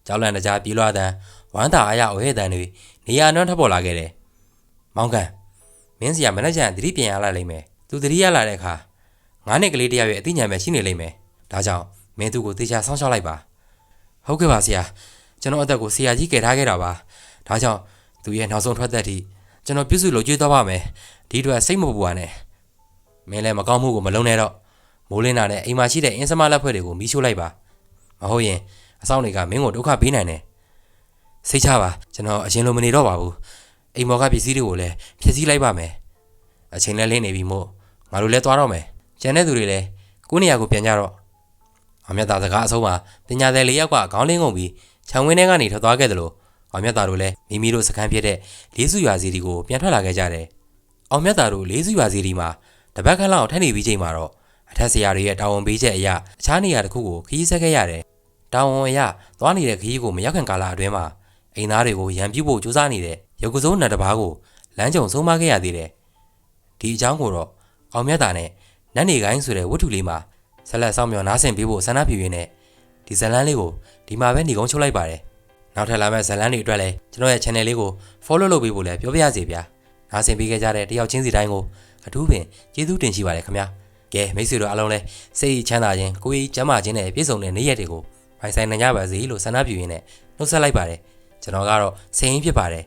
ကြောက်လန့်တကြားပြေးလွှားတဲ့ဝမ်းသာအားရအဝဲတန်တွေနေရာနှွမ်းထပ်ပေါ်လာခဲ့တယ်မောင်ကန်မင်းစီကမနှက်ချန်သတိပြန်ရလာလိမ့်မယ်သူသတိရလာတဲ့အခါ9နှစ်ကလေးတယောက်ရဲ့အသိဉာဏ်ပဲရှိနေလိမ့်မယ်ဒါကြောင့်မင်းသူ့ကိုသေချာဆောင်းရှောက်လိုက်ပါဟုတ်ကဲ့ပါဆရာကျွန်တော်အသက်ကိုဆရာကြီးကယ်ထားခဲ့တာပါဒါကြောင့်သူရဲ့နောက်ဆုံးထွက်သက်ထိကျွန်တော်ပြုစုလုပ်ကြွေးသွားပါမယ်ဒီအတွက်စိတ်မပူပါနဲ့မင်းလည်းမကောင်းမှုကိုမလုံးနဲ့တော့မိုးလင်းတာနဲ့အိမ်မှာရှိတဲ့အင်းစမလက်ဖွဲ့တွေကိုမီးရှို့လိုက်ပါမဟုတ်ရင်အဆောင်တွေကမင်းကိုဒုက္ခပေးနိုင်တယ်စိတ်ချပါကျွန်တော်အရင်လိုမနေတော့ပါဘူးအိမ်မော်ကပစ္စည်းတွေကိုလည်းဖျက်ဆီးလိုက်ပါမယ်အချိန်လည်းလင်းနေပြီမို့ငါတို့လည်းသွားတော့မယ်ကျန်တဲ့သူတွေလည်းကိုယ့်နေရာကိုပြန်ကြတော့အောင်မြတ်သားစကားအဆုံးမှာပညာသည်လေးယောက်ကခေါင်းလင်းကုန်ပြီးခြံဝင်းထဲကနေထွက်သွားခဲ့တယ်လို့အောင်မြတ်သားတို့လည်းမိမိတို့စခန်းဖြစ်တဲ့လေးစုရွာစီတီကိုပြန်ထွက်လာခဲ့ကြတယ်အောင်မြတ်သားတို့လေးစုရွာစီတီမှာတပတ်ခန့်လောက်ထပ်နေပြီးချိန်မှာတော့အထက်ဆရာတွေရဲ့တာဝန်ပေးချက်အရအခြားနေရာတစ်ခုကိုခရီးဆက်ခဲ့ရတယ်တာဝန်အရသွားနေတဲ့ခရီးကိုမရောက်ခင်ကာလအတွင်းမှာအိမ်သားတွေကိုရန်ပြုတ်ဖို့ကြိုးစားနေတဲ့ရုပ်ကစိုးနတ်တစ်ပါးကိုလမ်းကြုံဆုံးမခဲ့ရသေးတယ်ဒီအကြောင်းကိုတော့အောင်မြတ်သားနဲ့နတ်နေကိုင်းဆိုတဲ့ဝတ္ထုလေးမှာဆက်လက်ဆောင်မြော်နားဆင်ပေးဖို့ဆန္ဒပြုရင်းနဲ့ဒီဇလန်းလေးကိုဒီမှာပဲညီကုန်းချုပ်လိုက်ပါတယ်နောက်ထပ်လာမယ့်ဇလန်းတွေအတွက်လည်းကျွန်တော်ရဲ့ channel လေးကို follow လုပ်ပေးဖို့လည်းပြောပြရစီဗျာနားဆင်ပေးခဲ့ကြတဲ့တယောက်ချင်းစီတိုင်းကိုအထူးပင်ကျေးဇူးတင်ရှိပါတယ်ခင်ဗျာကဲမိတ်ဆွေတို့အားလုံးလည်းစိတ်ချမ်းသာခြင်းကိုယ်ကြီးကျန်းမာခြင်းနဲ့ပြည့်စုံတဲ့နေ့ရက်တွေကိုပိုင်ဆိုင်နိုင်ကြပါစေလို့ဆန္ဒပြုရင်းနဲ့နှုတ်ဆက်လိုက်ပါတယ်ကျွန်တော်ကတော့စိန်ရင်းဖြစ်ပါတယ်